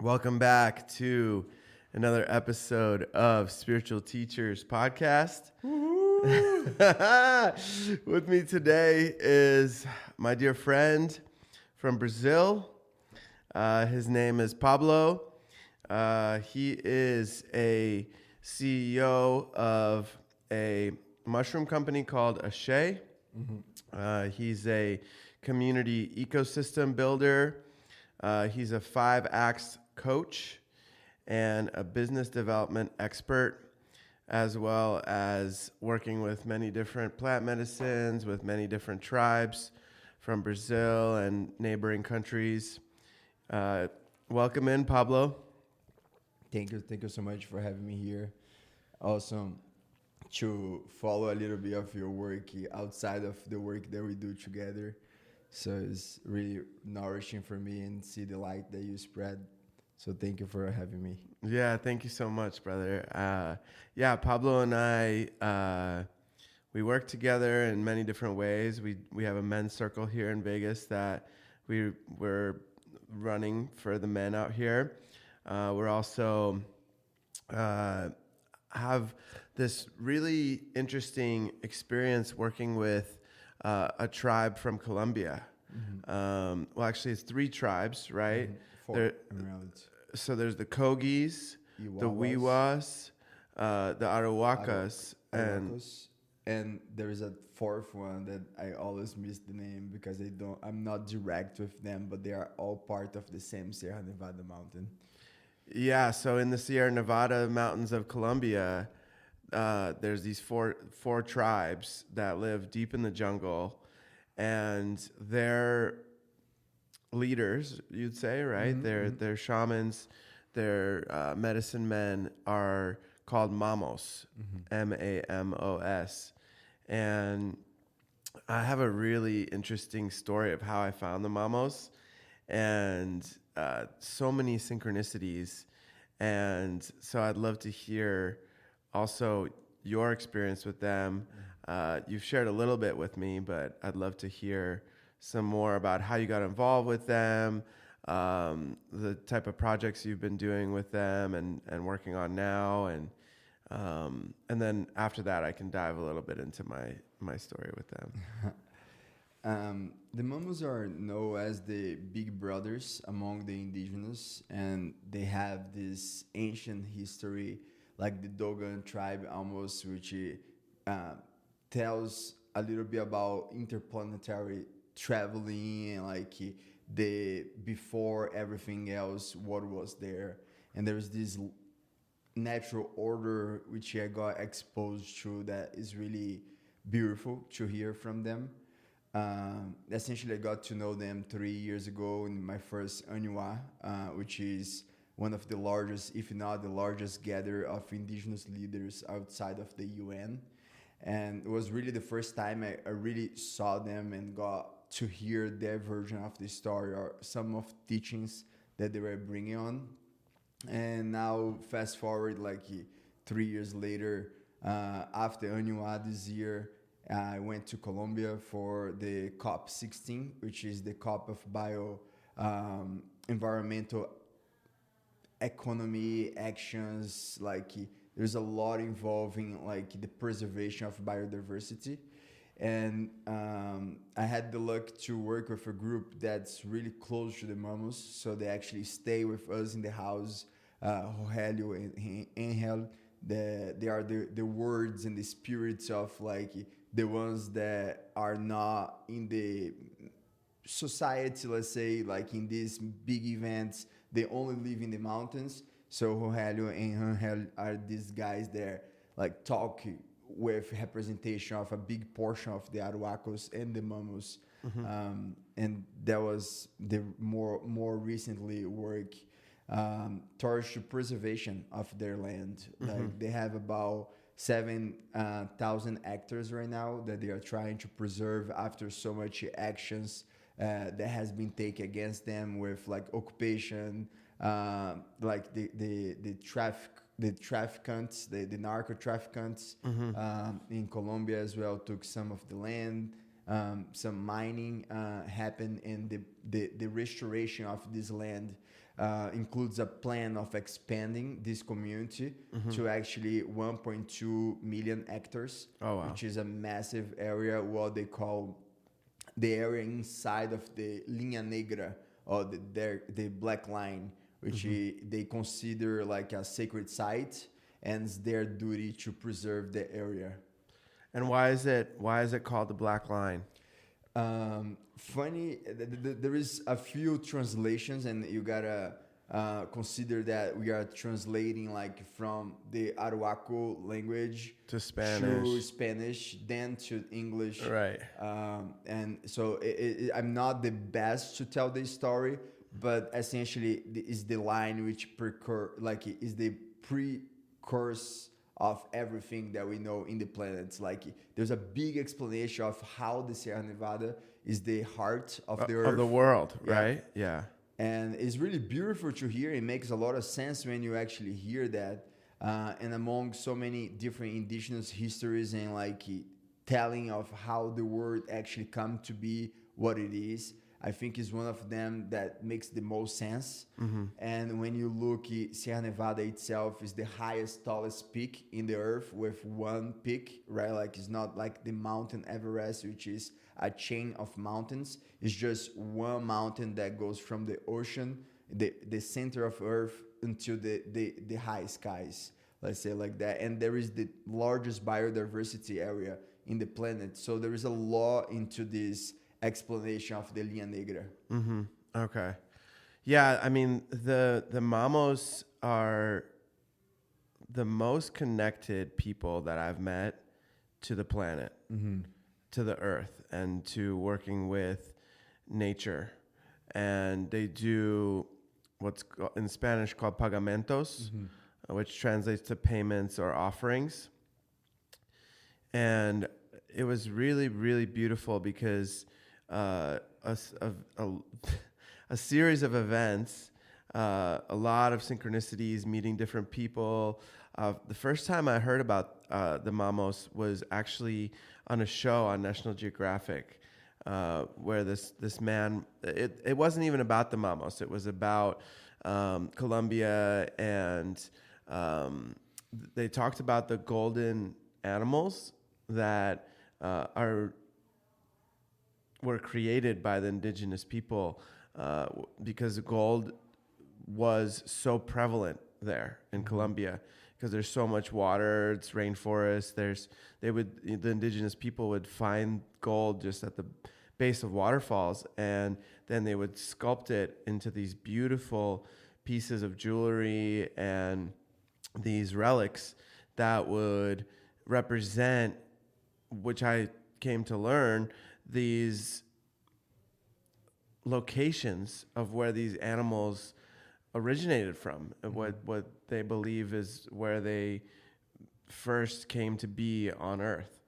Welcome back to another episode of Spiritual Teachers Podcast. With me today is my dear friend from Brazil. His name is Pablo. He is a CEO of a mushroom company called Ashe. He's a community ecosystem builder. He's a 5-acts coach and a business development expert, as well as working with many different plant medicines, with many different tribes from Brazil and neighboring countries. Welcome in, Pablo. Thank you so much for having me here. Awesome to follow a little bit of your work outside of the work that we do together. So it's really nourishing for me and see the light that you spread. So thank you for having me. Yeah, thank you so much, brother. Pablo and I, we work together in many different ways. We have a men's circle here in Vegas that we're running for the men out here. We're also have this really interesting experience working with a tribe from Colombia. Well, actually, it's 3 tribes, right? 4 in reality. So there's the Kogis, the Wiwas, the Arawakas, and there is a 4th one that I always miss the name because I'm not direct with them, but they are all part of the same Sierra Nevada mountain. Yeah, so in the Sierra Nevada mountains of Colombia, there's these four tribes that live deep in the jungle, and they're leaders, you'd say, right? They're shamans, their medicine men are called Mamos, Mamos. And I have a really interesting story of how I found the Mamos, and so many synchronicities. And so I'd love to hear also your experience with them. You've shared a little bit with me, but I'd love to hear some more about how you got involved with them, the type of projects you've been doing with them and working on now. And then after that, I can dive a little bit into my story with them. The Mamos are known as the big brothers among the Indigenous, and they have this ancient history, like the Dogon tribe almost, which tells a little bit about interplanetary traveling and like the before everything else, what was there. And there's this natural order which I got exposed to that is really beautiful to hear from them. Essentially, I got to know them 3 years ago in my first Injoy, which is one of the largest, if not the largest, gather of indigenous leaders outside of the UN. And it was really the first time I really saw them and got to hear their version of the story or some of the teachings that they were bringing on. And now, fast forward, 3 years later, after Injoy this year, I went to Colombia for the COP16, which is the COP of environmental economy actions. There's a lot involving the preservation of biodiversity. And I had the luck to work with a group that's really close to the Mamos, so they actually stay with us in the house. Rogelio and Angel, they are the words and the spirits of the ones that are not in the society, let's say, in these big events. They only live in the mountains. So Rogelio and Angel are these guys that talk with representation of a big portion of the Arhuacos and the Mamos. And that was the more recently work towards the preservation of their land. They have about 7,000 hectares right now that they are trying to preserve after so much actions that has been taken against them with occupation, the traffickants, the narco traffickants in Colombia as well took some of the land. some mining happened, and the restoration of this land includes a plan of expanding this community to actually 1.2 million hectares, which is a massive area, what they call the area inside of the Linha Negra, or the black line, which they consider like a sacred site, and it's their duty to preserve the area. And why is it called the Black Line? Funny, there is a few translations, and you gotta consider that we are translating like from the Arhuaco language to Spanish, then to English. Right. And so I'm not the best to tell the story, but essentially is the line which is the precursor of everything that we know in the planet. Like there's a big explanation of how the Sierra Nevada is the heart of the earth. Of the world, right? Yeah. And it's really beautiful to hear. It makes a lot of sense when you actually hear that. And among so many different indigenous histories and like telling of how the world actually come to be what it is, I think is one of them that makes the most sense. And when you look, Sierra Nevada itself is the highest, tallest peak in the earth with one peak, right? Like it's not like the mountain Everest, which is a chain of mountains. It's just one mountain that goes from the ocean, the center of earth, until the high skies, let's say like that. And there is the largest biodiversity area in the planet. So there is a law into this explanation of the Linha Negra. Okay. Yeah, I mean, the Mamos are the most connected people that I've met to the planet, to the earth, and to working with nature. And they do what's in Spanish called pagamentos, which translates to payments or offerings. And it was really, really beautiful because a series of events, a lot of synchronicities, meeting different people. The first time I heard about the Mamos was actually on a show on National Geographic, where this man, it wasn't even about the Mamos. It was about Colombia, and they talked about the golden animals that were created by the indigenous people because gold was so prevalent there in Colombia, because there's so much water, it's rainforest. The indigenous people would find gold just at the base of waterfalls, and then they would sculpt it into these beautiful pieces of jewelry and these relics that would represent, which I came to learn, these locations of where these animals originated from, what they believe is where they first came to be on Earth.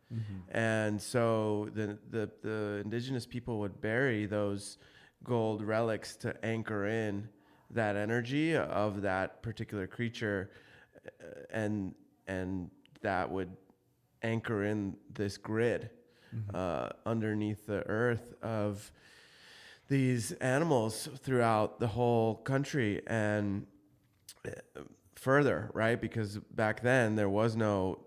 And so the indigenous people would bury those gold relics to anchor in that energy of that particular creature, and that would anchor in this grid underneath the earth of these animals throughout the whole country and further, right? Because back then there was no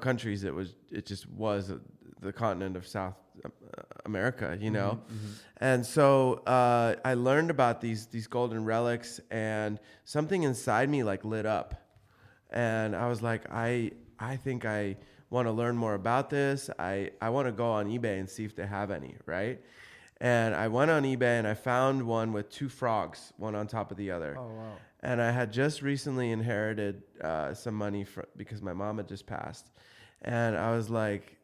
countries. It just was the continent of South America, you know? And so I learned about these golden relics, and something inside me like lit up, and I was like, I think I want to learn more about this. I want to go on eBay and see if they have any, right? And I went on eBay and I found one with two frogs, one on top of the other. Oh, wow. And I had just recently inherited some money because my mom had just passed. And I was like,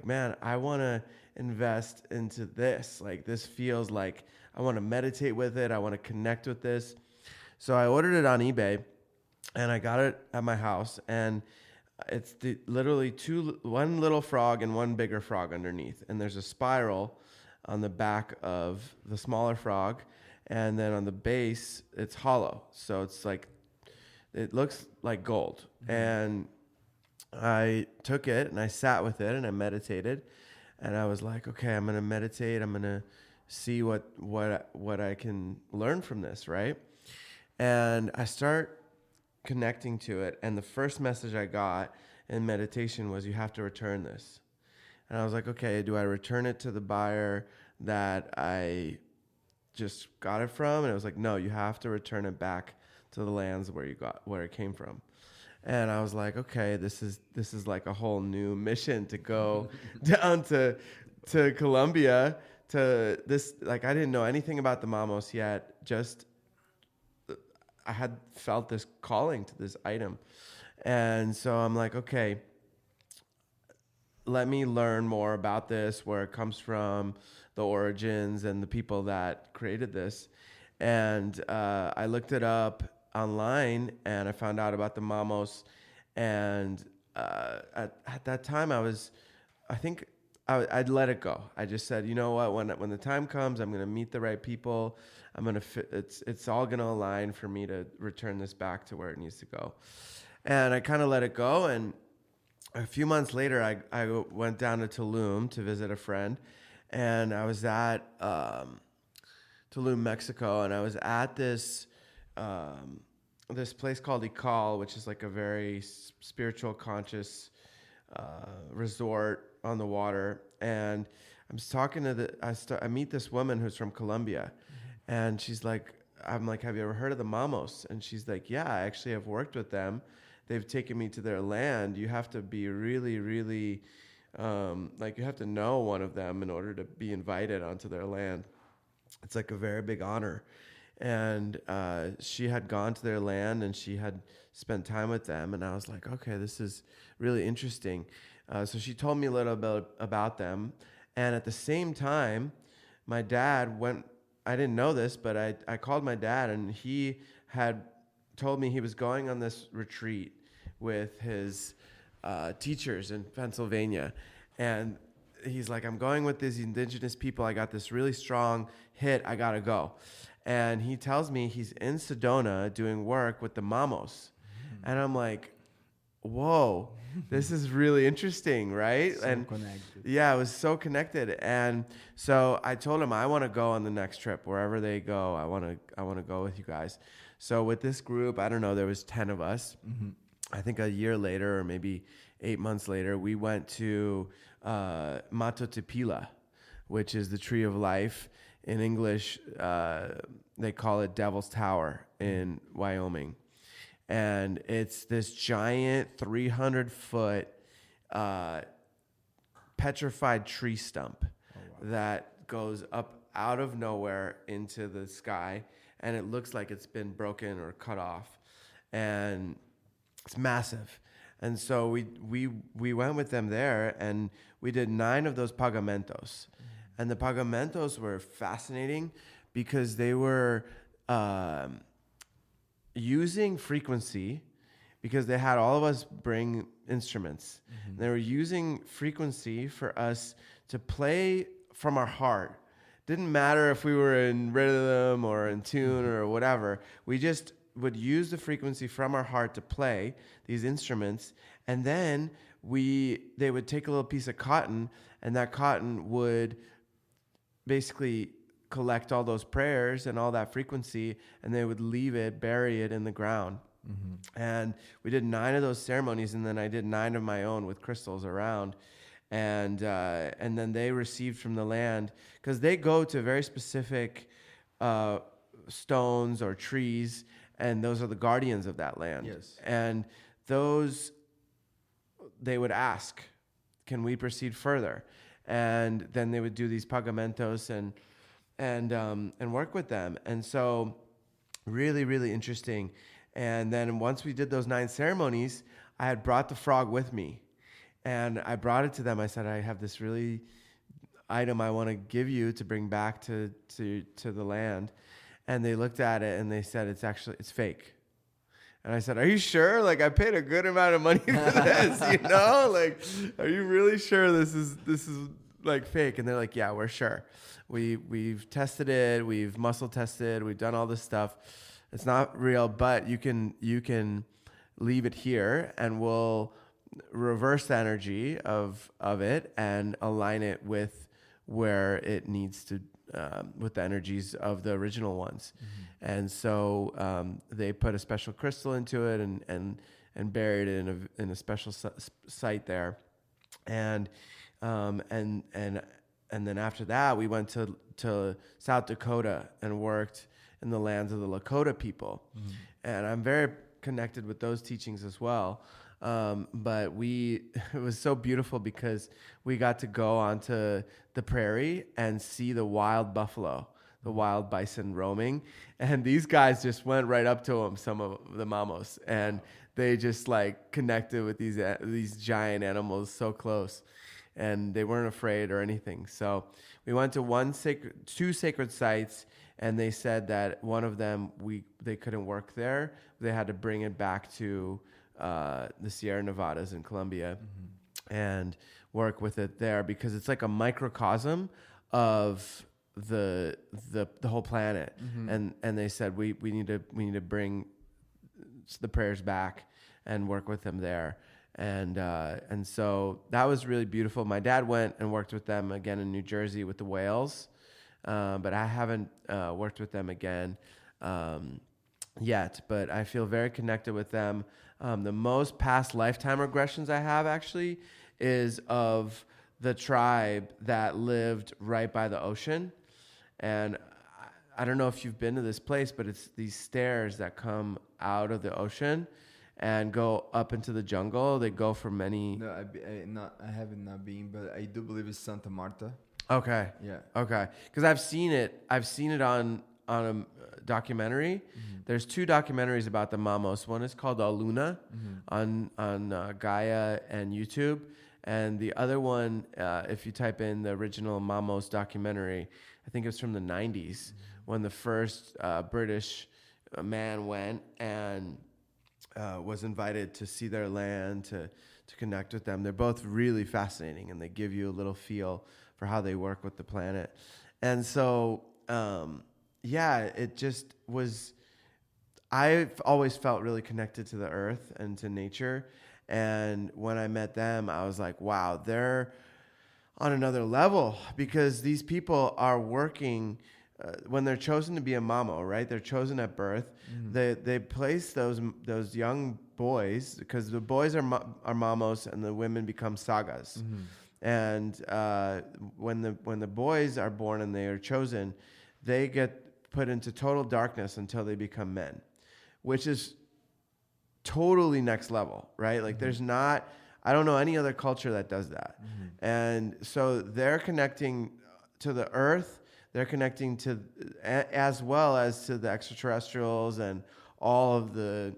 man, I want to invest into this. Like, this feels like I want to meditate with it. I want to connect with this. So I ordered it on eBay, and I got it at my house. And it's literally one little frog and one bigger frog underneath. And there's a spiral on the back of the smaller frog, and then on the base it's hollow, so it's like, it looks like gold. And I took it and I sat with it and I meditated, And I was like, okay, I'm going to meditate. I'm going to see what I can learn from this, right? And I start connecting to it. And the first message I got in meditation was, you have to return this. And I was like, okay, do I return it to the buyer that I just got it from? And it was like, no, you have to return it back to the lands where it came from. And I was like, okay, this is like a whole new mission to go down to Colombia to this. Like, I didn't know anything about the Mamos yet. Just I had felt this calling to this item. And so I'm like, okay, let me learn more about this, where it comes from, the origins, and the people that created this. And I looked it up online, and I found out about the Mamos. And at that time, I'd let it go. I just said, you know what, when the time comes, I'm going to meet the right people. I'm going to it's all going to align for me to return this back to where it needs to go. And I kind of let it go. And a few months later, I went down to Tulum to visit a friend, and I was at Tulum, Mexico, and I was at this place called Ical, which is like a very spiritual, conscious resort on the water. And I'm talking to I meet this woman who's from Colombia, and she's like, I'm like, have you ever heard of the Mamos? And she's like, yeah, I actually have worked with them. They've taken me to their land. You have to be really, really, you have to know one of them in order to be invited onto their land. It's like a very big honor. And she had gone to their land, and she had spent time with them. And I was like, okay, this is really interesting. So she told me a little bit about them. And at the same time, my dad went, I didn't know this, but I called my dad, and he had told me he was going on this retreat with his teachers in Pennsylvania. And he's like, I'm going with these indigenous people. I got this really strong hit. I got to go. And he tells me he's in Sedona doing work with the Mamos. And I'm like, whoa, this is really interesting, right? So and connected. Yeah, it was so connected. And so I told him, I want to go on the next trip. Wherever they go, I want to go with you guys. So with this group, I don't know, there was 10 of us. Mm-hmm. I think a year later, or maybe 8 months later, we went to Mato Tepila, which is the tree of life. In English, they call it Devil's Tower in Wyoming. And it's this giant 300-foot petrified tree stump that goes up out of nowhere into the sky. And it looks like it's been broken or cut off. And it's massive. And so we went with them there, and we did 9 of those pagamentos. And the pagamentos were fascinating because they were using frequency, because they had all of us bring instruments. Mm-hmm. They were using frequency for us to play from our heart. Didn't matter if we were in rhythm or in tune or whatever. We just would use the frequency from our heart to play these instruments. And then they would take a little piece of cotton, and that cotton would basically collect all those prayers and all that frequency, and they would bury it in the ground. Mm-hmm. And we did 9 of those ceremonies, and then I did 9 of my own with crystals around. And then they received from the land, because they go to very specific stones or trees, and those are the guardians of that land. Yes. And they would ask, can we proceed further? And then they would do these pagamentos and work with them. And so really, really interesting. And then once we did those 9 ceremonies, I had brought the frog with me. And I brought it to them. I said, I have this really item I want to give you to bring back to the land. And they looked at it and they said, it's fake. And I said, are you sure? Like, I paid a good amount of money for this, Like, are you really sure this is like fake? And they're like, yeah, we're sure. We've tested it. We've muscle tested. We've done all this stuff. It's not real, but you can leave it here, and we'll reverse the energy of it and align it with where it needs to, with the energies of the original ones. And so they put a special crystal into it and buried it in a special site there. And and then after that, we went to South Dakota and worked in the lands of the Lakota people. And I'm very connected with those teachings as well. But it was so beautiful because we got to go onto the prairie and see the wild buffalo, the wild bison roaming. And these guys just went right up to them, some of the Mamos, and they just like connected with these giant animals so close. And they weren't afraid or anything. So we went to two sacred sites, and they said that one of them they couldn't work there. They had to bring it back to the Sierra Nevadas in Colombia and work with it there because it's like a microcosm of the whole planet. And they said we need to bring the prayers back and work with them there. And so that was really beautiful. My dad went and worked with them again in New Jersey with the whales, but I haven't worked with them again yet. But I feel very connected with them. The most past lifetime regressions I have actually is of the tribe that lived right by the ocean. And I don't know if you've been to this place, but it's these stairs that come out of the ocean and go up into the jungle. They go for many. No, I haven't not been, but I do believe it's Santa Marta. Okay. Yeah. Okay. Because I've seen it. I've seen it on a documentary. There's two documentaries about the Mamos. One is called Aluna on Gaia and YouTube, and the other one, if you type in the original Mamos documentary, I think it's from the 90s when the first British man went and was invited to see their land, to connect with them. They're both really fascinating, and they give you a little feel for how they work with the planet. And so, it just was, I've always felt really connected to the earth and to nature. And when I met them, I was like, wow, they're on another level because these people are working when they're chosen to be a mamo, right? They're chosen at birth. They place those young boys, because the boys are mamos and the women become sagas. And when the boys are born and they are chosen, they get put into total darkness until they become men, which is totally next level, right? Like I don't know any other culture that does that. And so they're connecting to the earth. They're connecting to, as well as to the extraterrestrials and all of the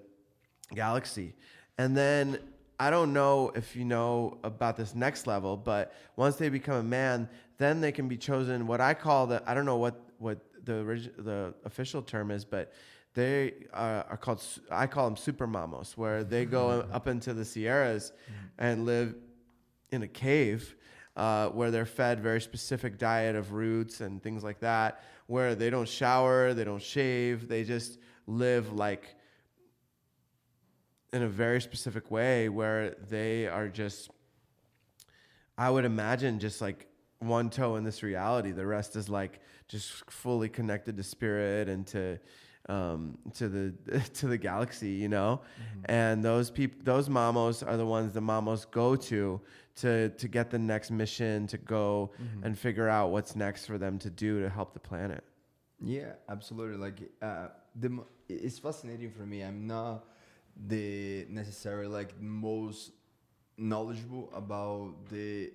galaxy. And then I don't know if you know about this next level, but once they become a man, then they can be chosen. What I call I don't know what the official term is, but they are called, I call them super mamos, where they go up into the Sierras and live in a cave. Where they're fed very specific diet of roots and things like that, where they don't shower, they don't shave, they just live like in a very specific way where they are just, I would imagine, just like one toe in this reality. The rest is like just fully connected to spirit and to the galaxy, you know. And those mamos are the ones the mamos go to get the next mission, to go and figure out what's next for them to do to help the planet. Yeah, absolutely. Like it's fascinating for me. I'm not the necessarily like most knowledgeable about the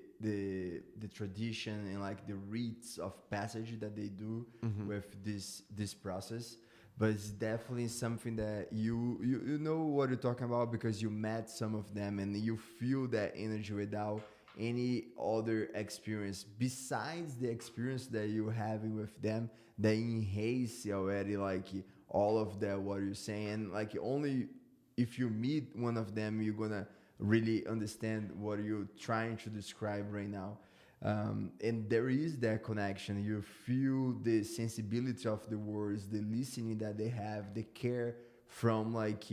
tradition and like the rites of passage that they do with this process. But it's definitely something that you know what you're talking about because you met some of them and you feel that energy without any other experience besides the experience that you're having with them that enhance already like all of that what you're saying. Like only if you meet one of them you're gonna really understand what you're trying to describe right now. And there is that connection. You feel the sensibility of the words, the listening that they have, the care from like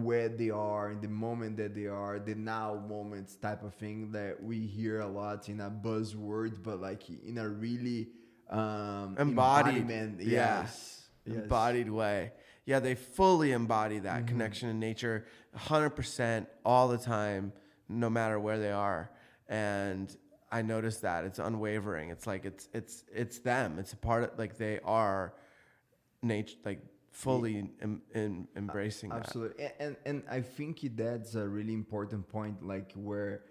where they are in the moment that they are, the now moments type of thing that we hear a lot in a buzzword, but like in a really Embodied. embodiment. Yeah. Yes. Embodied way. Yeah, they fully embody that connection in nature 100% all the time, no matter where they are. And I noticed that it's unwavering. It's like it's them. It's a part of, like, they are nature, like fully embracing that. Absolutely. And I think that's a really important point, like where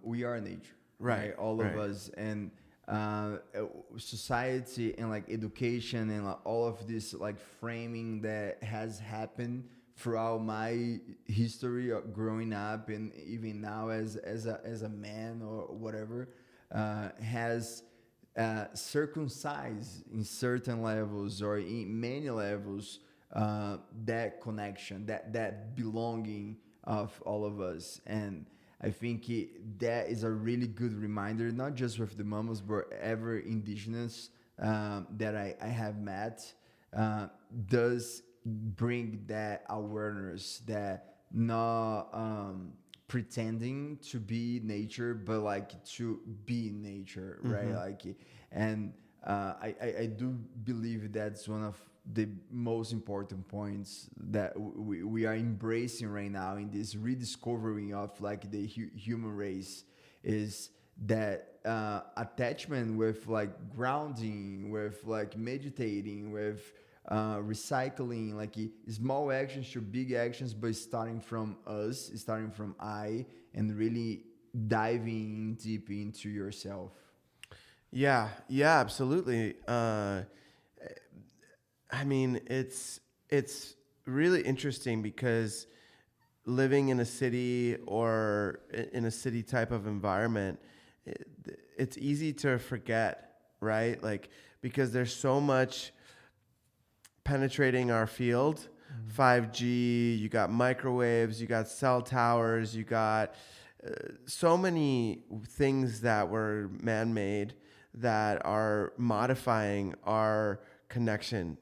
we are nature, Right, All of right. us, and society and like education and like, all of this like framing that has happened throughout my history of growing up and even now as a man or whatever has circumcised in certain levels or in many levels that connection, that belonging of all of us. And I think that is a really good reminder, not just with the Mamos, but every indigenous that I have met does bring that awareness, that not pretending to be nature, but like to be nature, right? Like, and I do believe that's one of the most important points that we are embracing right now in this rediscovering of like the human race, is that attachment with like grounding, with like meditating, with recycling, like small actions to big actions, but starting from us, starting from I, and really diving deep into yourself. Yeah, absolutely. I mean, it's really interesting because living in a city or in a city type of environment, it's easy to forget, right? Like, because there's so much penetrating our field. 5G, you got microwaves, you got cell towers, you got so many things that were man-made that are modifying our connection.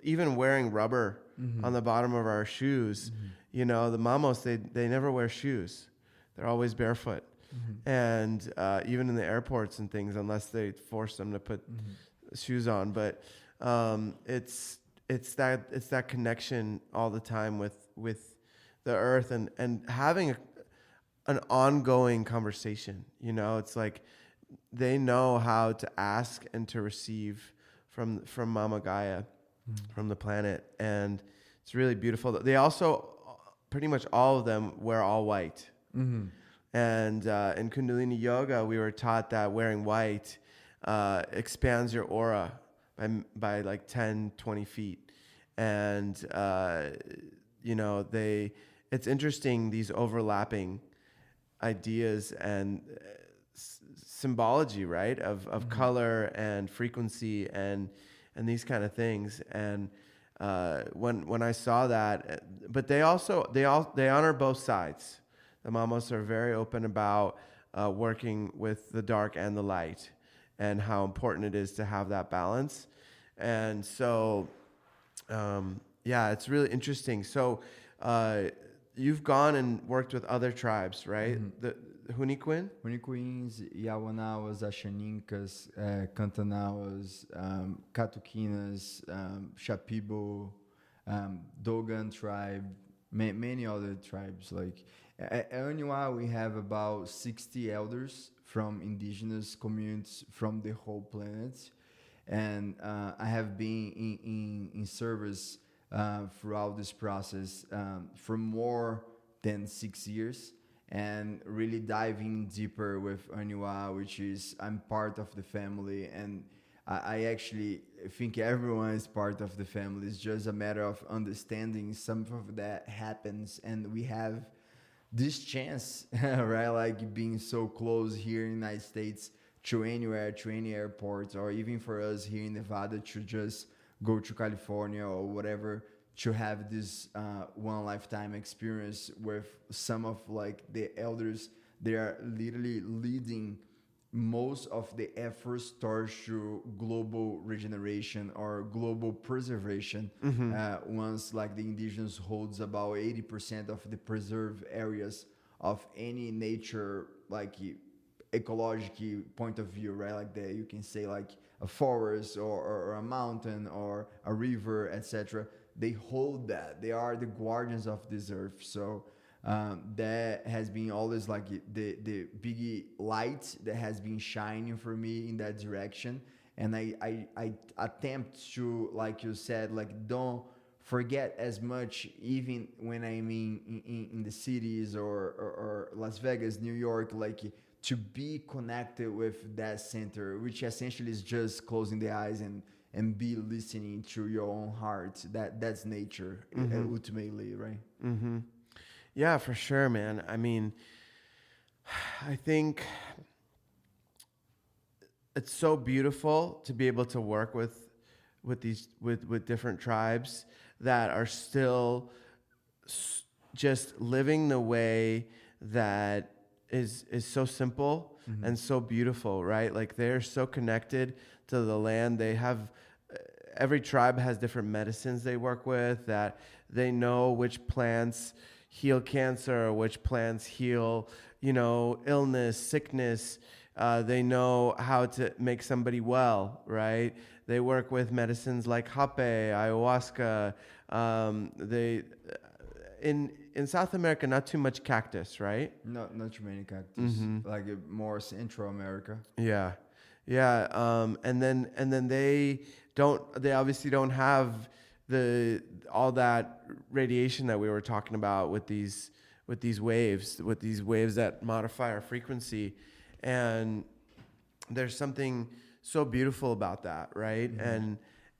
Even wearing rubber on the bottom of our shoes. You know, the Mamos, they never wear shoes. They're always barefoot. And even in the airports and things, unless they force them to put shoes on. But it's that connection all the time with the earth, and having an ongoing conversation. You know, it's like they know how to ask and to receive from Mama Gaia, from the planet, and it's really beautiful. They also, pretty much all of them, wear all white. And in Kundalini Yoga, we were taught that wearing white expands your aura by like 10, 20 feet. And, you know, it's interesting, these overlapping ideas and symbology, right? Of color and frequency and these kind of things. And when I saw that, but they honor both sides. The Mamos are very open about working with the dark and the light, and how important it is to have that balance. And so, yeah, it's really interesting. So, you've gone and worked with other tribes, right? The Huniquin? Huniquins, Yawanawas, Ashaninkas, Cantanawas, Catuquinas, Shapibo, Dogon tribe, many other tribes. Like at Aniwa, we have about 60 elders from indigenous communities from the whole planet. And I have been in service throughout this process for more than 6 years, and really diving deeper with Aniwa, which is I'm part of the family, and I actually think everyone is part of the family. It's just a matter of understanding some of that happens, and we have this chance, right? Like being so close here in the United States to anywhere, to any airport, or even for us here in Nevada to just go to California or whatever, to have this one lifetime experience with some of like the elders. They are literally leading most of the effort starts to global regeneration or global preservation. Once like the indigenous holds about 80% of the preserved areas of any nature, like ecological point of view, right? Like you can say like a forest or a mountain or a river, etc. They hold that. They are the guardians of this earth. So that has been always like the big light that has been shining for me in that direction. And I attempt to, like you said, like don't forget as much, even when I'm in the cities or Las Vegas, New York, like to be connected with that center, which essentially is just closing the eyes and be listening to your own heart. That's nature, ultimately, right? Yeah, for sure, man. I mean, I think it's so beautiful to be able to work with different tribes that are still just living the way that is so simple and so beautiful, right? Like they're so connected to the land. They have every tribe has different medicines they work with, that they know which plants heal cancer, which plants heal, illness, sickness. They know how to make somebody well, right? They work with medicines like hape, ayahuasca. They in South America, not too much cactus, right? Not too many cactus, like more Central America. Yeah, yeah. And then they obviously don't have all that radiation that we were talking about with these waves that modify our frequency. And there's something so beautiful about that, right?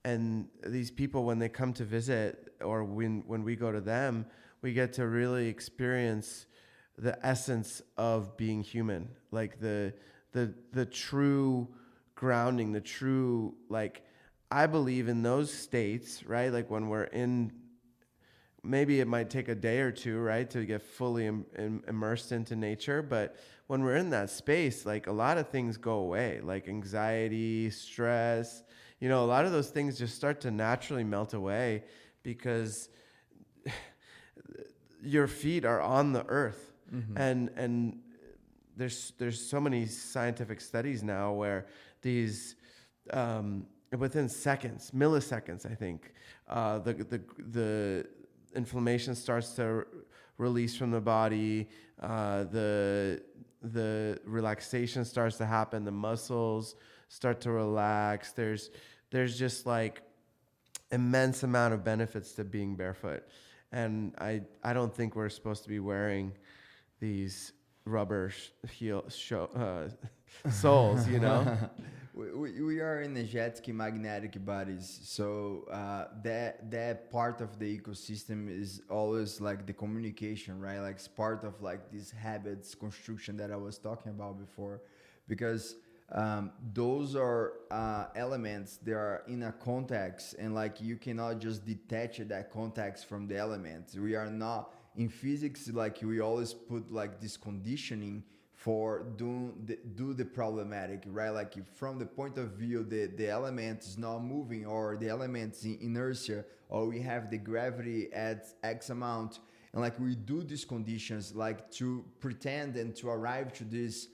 And these people, when they come to visit, or when we go to them, we get to really experience the essence of being human, like the true grounding, the true, like, I believe in those states, right? Like when we're in, maybe it might take a day or two, right, to get fully immersed into nature. But when we're in that space, like a lot of things go away, like anxiety, stress, a lot of those things just start to naturally melt away, because your feet are on the earth. And there's so many scientific studies now where these, within seconds, milliseconds, I think, the inflammation starts to release from the body, the relaxation starts to happen, the muscles start to relax. There's just like immense amount of benefits to being barefoot. And I don't think we're supposed to be wearing these rubber soles, We are energetic magnetic bodies, so that part of the ecosystem is always like the communication, right? Like it's part of like this habits construction that I was talking about before, because those are elements. They are in a context, and like you cannot just detach that context from the elements. We are not in physics, like we always put like this conditioning for do the problematic, right? Like from the point of view the element is not moving, or the element's in inertia, or we have the gravity at X amount, and like we do these conditions like to pretend and to arrive to these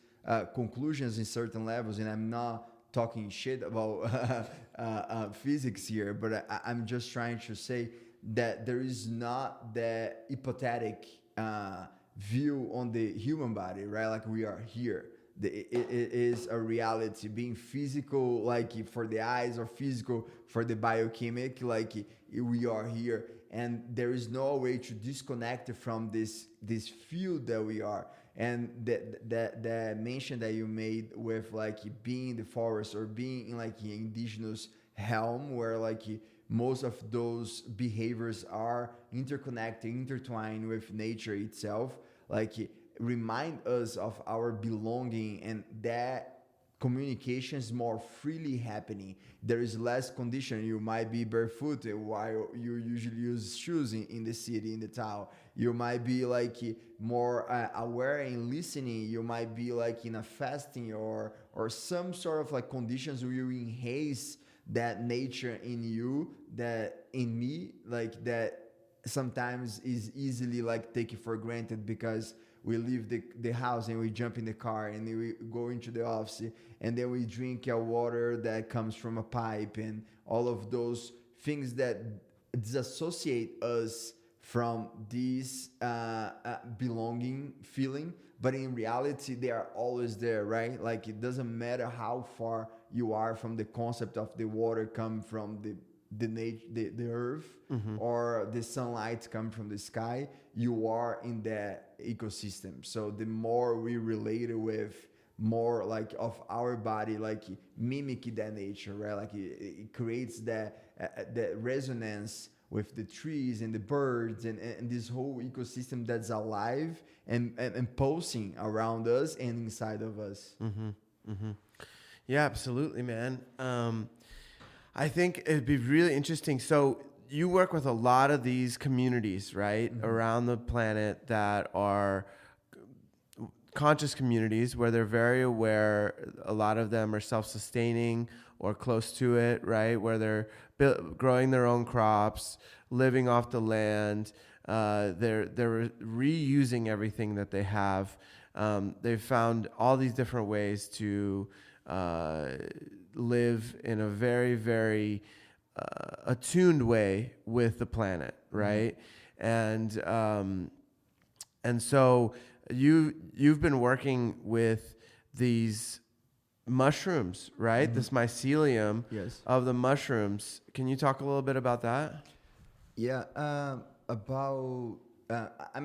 conclusions in certain levels. And I'm not talking shit about physics here, but I'm just trying to say that there is not that hypothetic view on the human body, right? Like we are here. It is a reality, being physical, like for the eyes, or physical for the biochemic, like we are here, and there is no way to disconnect from this field that we are. And that mention that you made with like being in the forest or being in like an indigenous helm, where like most of those behaviors are interconnected, intertwined with nature itself, like remind us of our belonging, and that communication is more freely happening. There is less condition. You might be barefoot while you usually use shoes in the city, in the town. You might be like more aware and listening. You might be like in a fasting or some sort of like conditions where you enhance that nature in you, that in me, like that sometimes is easily like taken for granted because we leave the house and we jump in the car and then we go into the office and then we drink a water that comes from a pipe and all of those things that disassociate us from this belonging feeling, but in reality they are always there, right? Like it doesn't matter how far you are from the concept of the water come from the earth, or the sunlight come from the sky, you are in that ecosystem. So the more we relate with more like of our body, like mimic that nature, right? Like it creates that resonance with the trees and the birds and this whole ecosystem that's alive and pulsing around us and inside of us. Yeah, absolutely, man. I think it'd be really interesting. So you work with a lot of these communities, right, around the planet that are conscious communities where they're very aware. A lot of them are self-sustaining or close to it, right, where they're growing their own crops, living off the land. They're reusing everything that they have. They've found all these different ways to live in a very, very attuned way with the planet, right? And so you've been working with these mushrooms, right? This mycelium of the mushrooms. Can you talk a little bit about that? Yeah, I'm a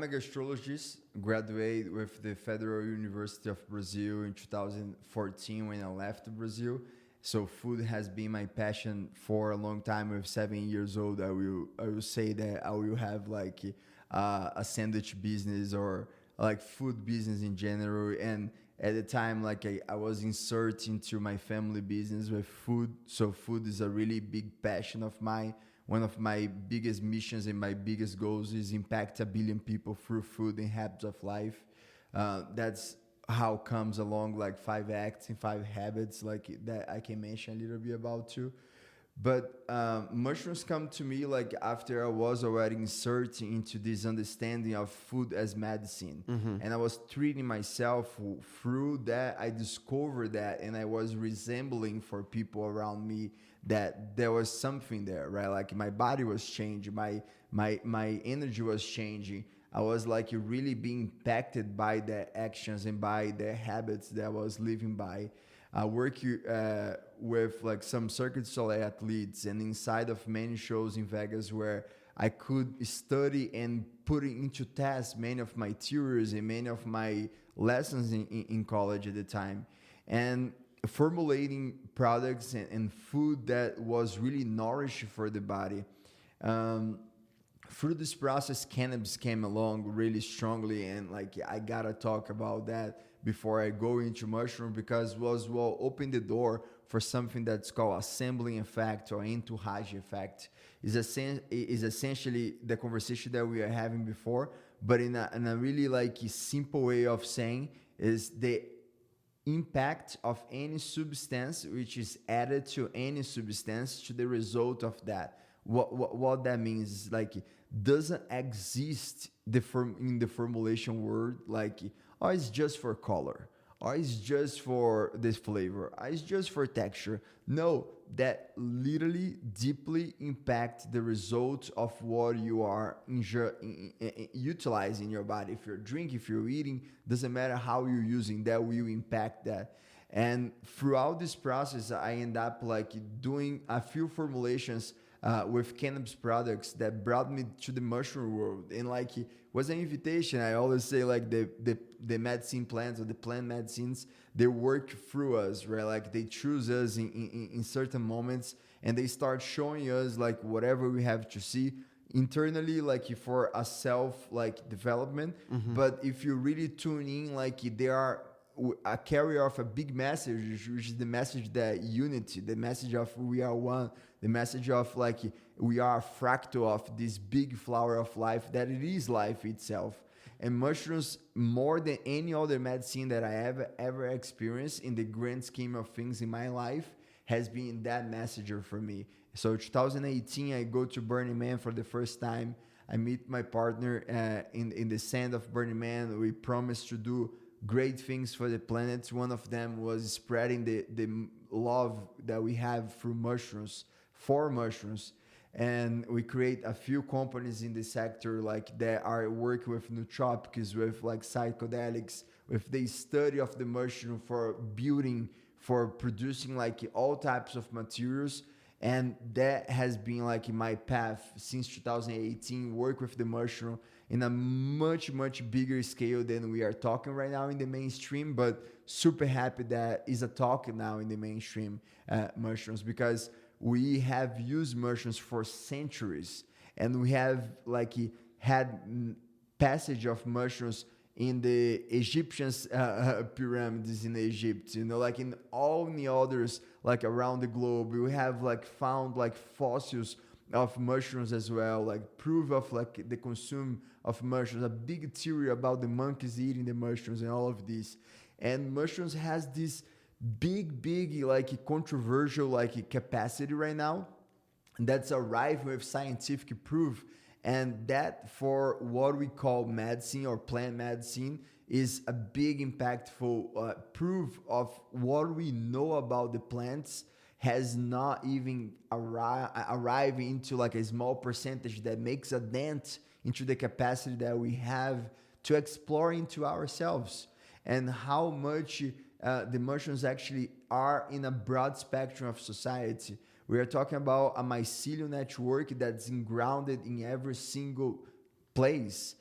gastrologist, graduated with the Federal University of Brazil in 2014 when I left Brazil. So food has been my passion for a long time. With 7 years old, I will say that I will have like a sandwich business or like food business in general. And at the time, like I was inserting to my family business with food. So food is a really big passion of mine. One of my biggest missions and my biggest goals is impact 1 billion people through food and habits of life. That's how comes along like 5 acts and 5 habits like that I can mention a little bit about too. But mushrooms come to me like after I was already inserting into this understanding of food as medicine. And I was treating myself through that. I discovered that and I was resembling for people around me that there was something there, right? Like my body was changing, my energy was changing. I was like really being impacted by their actions and by their habits that I was living by. I work with like some Circuit du Soleil athletes and inside of many shows in Vegas where I could study and put into test many of my theories and many of my lessons in college at the time. And formulating products and food that was really nourishing for the body. Through this process, cannabis came along really strongly, and like I gotta talk about that before I go into mushroom because it was open the door for something that's called assembling effect or entourage effect. Is essentially the conversation that we are having before, but in a really like simple way of saying is the impact of any substance which is added to any substance to the result of that. What that means is like doesn't exist in the formulation word like oh it's just for color or it's just for this flavor or it's just for texture. No, that literally deeply impact the result of what you are utilizing in your body. If you're drinking, if you're eating, doesn't matter how you're using, that will impact that. And throughout this process, I end up like doing a few formulations with cannabis products that brought me to the mushroom world. And like it was an invitation. I always say like the medicine plants or the plant medicines, they work through us, right? Like they choose us in certain moments and they start showing us like whatever we have to see internally, like for a self like development. But if you really tune in, like there are a carrier of a big message, which is the message that unity, the message of we are one, the message of like we are a fractal of this big flower of life that it is life itself. And mushrooms, more than any other medicine that I have ever experienced in the grand scheme of things in my life, has been that messenger for me. So 2018, I go to Burning Man for the first time. I meet my partner in the sand of Burning Man. We promised to do great things for the planet. One of them was spreading the love that we have through mushrooms, for mushrooms. And we create a few companies in the sector like that are working with nootropics, with like psychedelics, with the study of the mushroom for building, for producing like all types of materials. And that has been like my path since 2018, work with the mushroom in a much, much bigger scale than we are talking right now in the mainstream, but super happy that is a talk now in the mainstream mushrooms, because we have used mushrooms for centuries, and we have like had passage of mushrooms in the Egyptians pyramids in Egypt, you know, like in all the others, like around the globe, we have like found like fossils of mushrooms as well, like proof of like the consume of mushrooms, a big theory about the monkeys eating the mushrooms and all of this. And mushrooms has this big like controversial like capacity right now that's arriving with scientific proof. And that, for what we call medicine or plant medicine, is a big impactful proof of what we know about the plants has not even arrived into like a small percentage that makes a dent into the capacity that we have to explore into ourselves, and how much the mushrooms actually are in a broad spectrum of society. We are talking about a mycelium network that's grounded in every single place.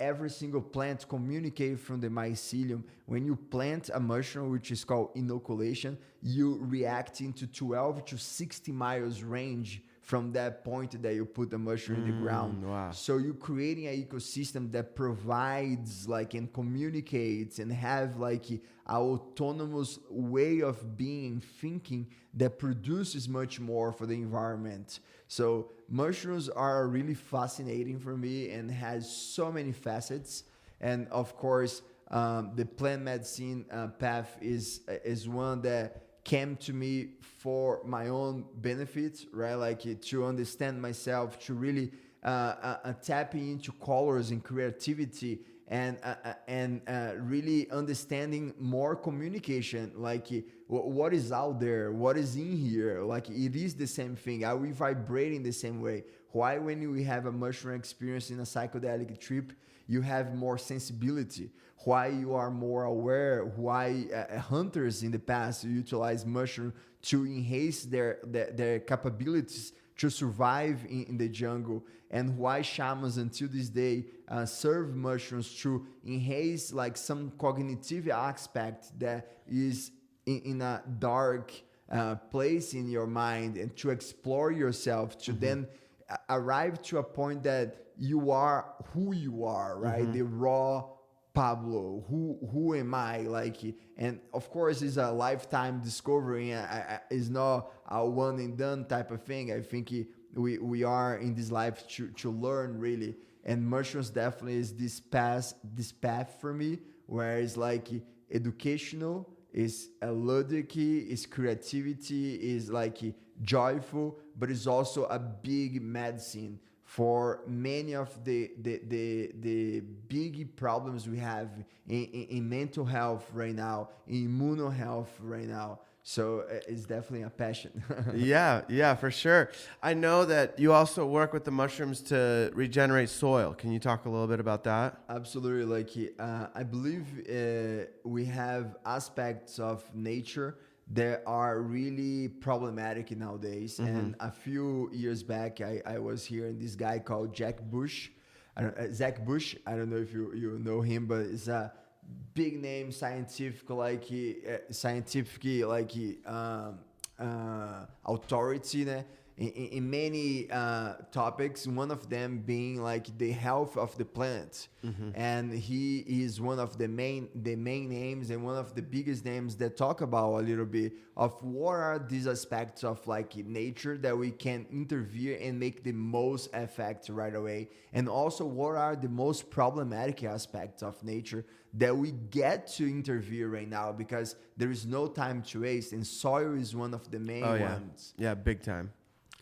Every single plant communicates from the mycelium. When you plant a mushroom, which is called inoculation, you react into 12 to 60 miles range from that point that you put the mushroom in the ground. Wow. So you're creating an ecosystem that provides like and communicates and have like an autonomous way of being, thinking, that produces much more for the environment. So mushrooms are really fascinating for me and has so many facets. And of course, the plant medicine path is one that came to me for my own benefit, right? Like to understand myself, to really tapping into colors and creativity, and really understanding more communication, like what is out there, what is in here. Like it is the same thing. Are we vibrating the same way? Why, when we have a mushroom experience in a psychedelic trip, you have more sensibility? Why you are more aware? Why hunters in the past utilize mushroom to enhance their capabilities to survive in the jungle, and why shamans until this day serve mushrooms to enhance like some cognitive aspect that is in a dark place in your mind, and to explore yourself, to then arrive to a point that you are who you are, right? The raw Pablo, who am I? Like, and of course, it's a lifetime discovery. It's not a one and done type of thing. I think we are in this life to learn, really. And mushrooms definitely is this path for me, where it's like educational, is ludic, is creativity, is like joyful, but it's also a big medicine for many of the big problems we have in mental health right now, in immuno health right now. So it's definitely a passion. Yeah, for sure. I know that you also work with the mushrooms to regenerate soil. Can you talk a little bit about that? Absolutely. Like I believe we have aspects of nature that are really problematic nowadays. And a few years back, I was hearing this guy called Zach Bush. I don't know if you know him, but it's a big name, scientific authority, né? in many topics, one of them being like the health of the planet. And he is one of the main names and one of the biggest names that talk about a little bit of what are these aspects of like nature that we can interfere and make the most effect right away, and also what are the most problematic aspects of nature that we get to interfere right now, because there is no time to waste, and soil is one of the main ones. Yeah, big time.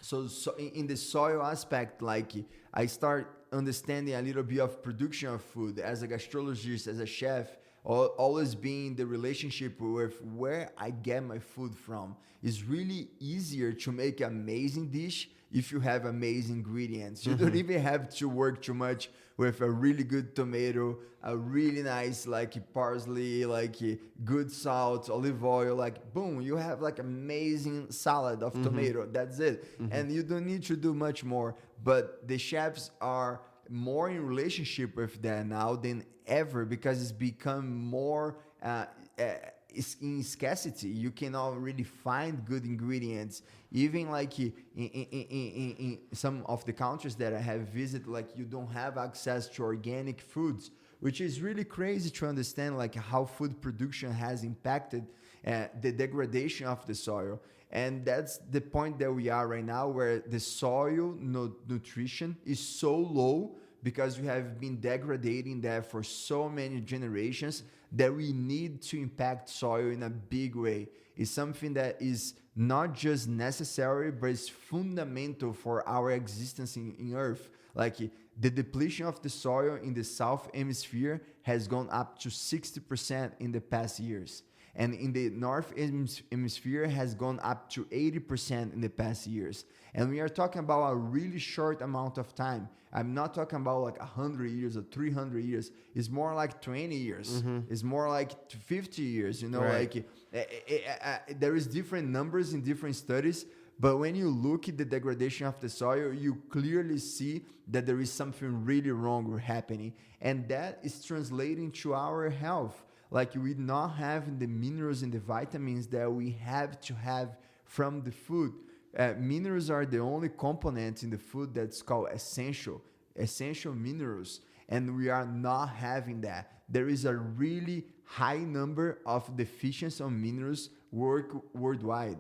So in the soil aspect, like I start understanding a little bit of production of food as a gastrologist, as a chef, always being the relationship with where I get my food from. It's really easier to make an amazing dish if you have amazing ingredients. You don't even have to work too much with a really good tomato, a really nice like parsley, like good salt, olive oil, like boom, you have like amazing salad of tomato. That's it. And you don't need to do much more. But the chefs are more in relationship with that now than ever, because it's become more in scarcity. You cannot really find good ingredients. Even like in some of the countries that I have visited, like you don't have access to organic foods, which is really crazy to understand like how food production has impacted the degradation of the soil. And that's the point that we are right now, where the soil nutrition is so low because we have been degrading that for so many generations that we need to impact soil in a big way. It's something that is not just necessary, but it's fundamental for our existence in Earth. Like the depletion of the soil in the South Hemisphere has gone up to 60% in the past years. And in the North Hemisphere has gone up to 80% in the past years. And we are talking about a really short amount of time. I'm not talking about like 100 years or 300 years. It's more like 20 years. It's more like 50 years, you know, Right. like there is different numbers in different studies. But when you look at the degradation of the soil, you clearly see that there is something really wrong happening. And that is translating to our health. Like we not having the minerals and the vitamins that we have to have from the food. Minerals are the only component in the food that's called essential minerals, and we are not having that. There is a really high number of deficiency on minerals worldwide.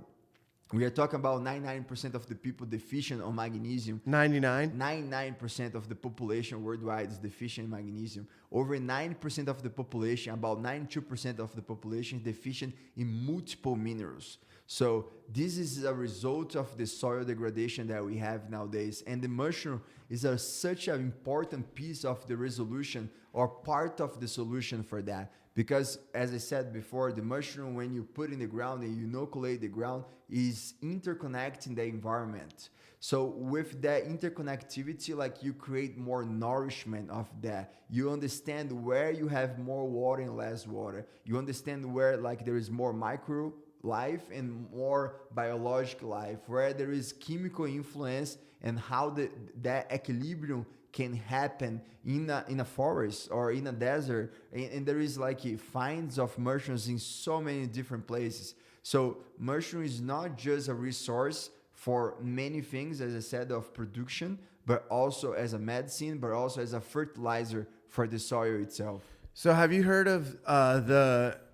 We are talking about 99% of the people deficient on magnesium. 99? 99% of the population worldwide is deficient in magnesium. Over 90% of the population, about 92% of the population is deficient in multiple minerals. So this is a result of the soil degradation that we have nowadays. And the mushroom is such an important piece of the resolution, or part of the solution for that. Because as I said before, the mushroom, when you put in the ground and you inoculate the ground, is interconnecting the environment. So with that interconnectivity, like you create more nourishment of that. You understand where you have more water and less water. You understand where like there is more micro life and more biological life, where there is chemical influence, and how that equilibrium can happen in a forest or in a desert. And there is like finds of mushrooms in so many different places. So mushroom is not just a resource for many things, as I said, of production, but also as a medicine, but also as a fertilizer for the soil itself. So have you heard of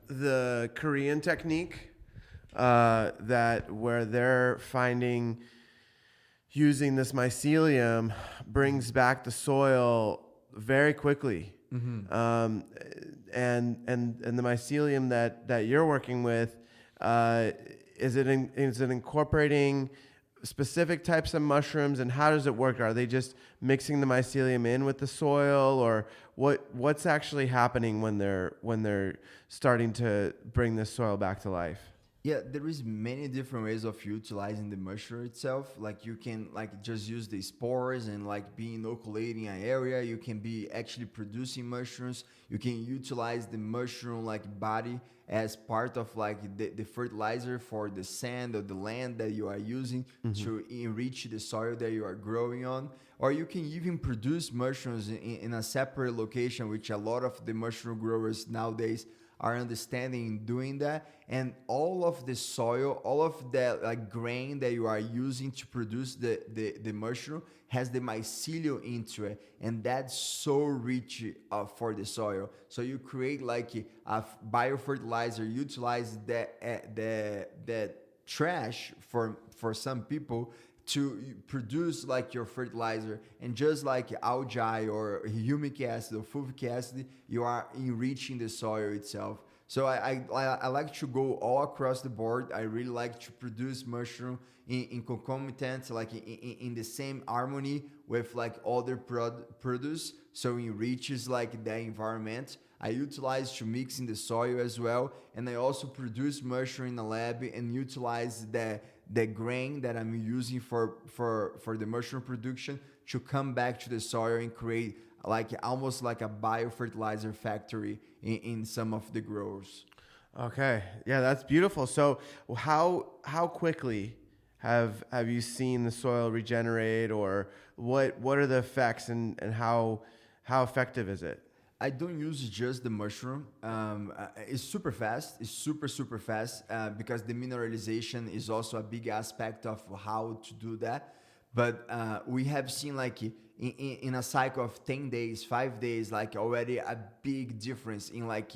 the Korean technique that where they're finding using this mycelium brings back the soil very quickly? And the mycelium that you're working with, is it incorporating specific types of mushrooms, and how does it work? Are they just mixing the mycelium in with the soil, or what's actually happening when they're starting to bring the soil back to life? Yeah, there is many different ways of utilizing the mushroom itself. Like you can like just use the spores and like be inoculating an area. You can be actually producing mushrooms. You can utilize the mushroom like body as part of like the fertilizer for the sand or the land that you are using to enrich the soil that you are growing on. Or you can even produce mushrooms in a separate location, which a lot of the mushroom growers nowadays are understanding doing that, and all of the soil, all of that like grain that you are using to produce the mushroom has the mycelium into it, and that's so rich for the soil. So you create like a biofertilizer, utilize that trash for some people to produce like your fertilizer, and just like algae or humic acid or fulvic acid, you are enriching the soil itself. So I like to go all across the board. I really like to produce mushroom in concomitant, like in the same harmony with like other produce, so it enriches like the environment. I utilize to mix in the soil as well, and I also produce mushroom in a lab and utilize the grain that I'm using for the mushroom production to come back to the soil and create like almost like a biofertilizer factory in some of the growers. Okay. Yeah, that's beautiful. So how quickly have you seen the soil regenerate, or what are the effects, and how effective is it? I don't use just the mushroom. It's super fast. It's super fast because the mineralization is also a big aspect of how to do that. But we have seen like in a cycle of 10 days, 5 days, like already a big difference in like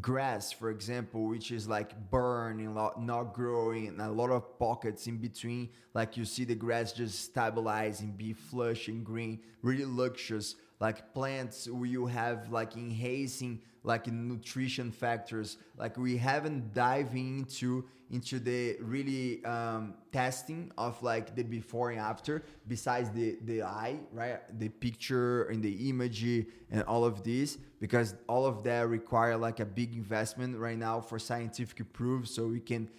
grass, for example, which is like burn and not growing, and a lot of pockets in between. Like you see the grass just stabilize and be flush and green, really luxurious. Like plants, you have like enhancing like nutrition factors. Like we haven't dived into the really testing of like the before and after, besides the eye, right, the picture and the image and all of this, because all of that require like a big investment right now for scientific proof, so we can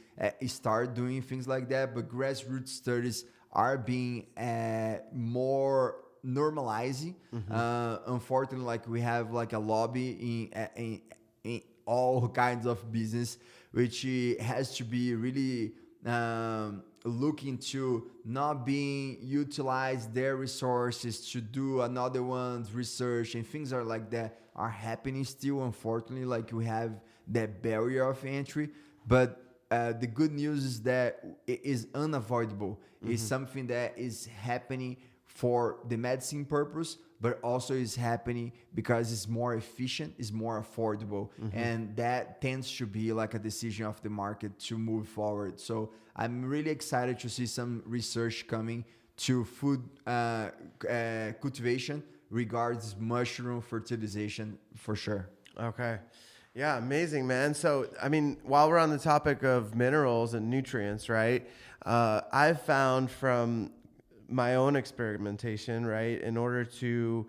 start doing things like that. But grassroots studies are being more normalizing. Unfortunately, like we have like a lobby in all kinds of business, which has to be really looking to not being utilize their resources to do another one's research, and things are like that are happening still. Unfortunately, like we have that barrier of entry, but the good news is that it is unavoidable. It's something that is happening for the medicine purpose, but also is happening because it's more efficient, it's more affordable, and that tends to be like a decision of the market to move forward. So I'm really excited to see some research coming to food cultivation regards mushroom fertilization for sure. Okay. Yeah, amazing, man. So, I mean, while we're on the topic of minerals and nutrients, right, I've found from my own experimentation, right, in order to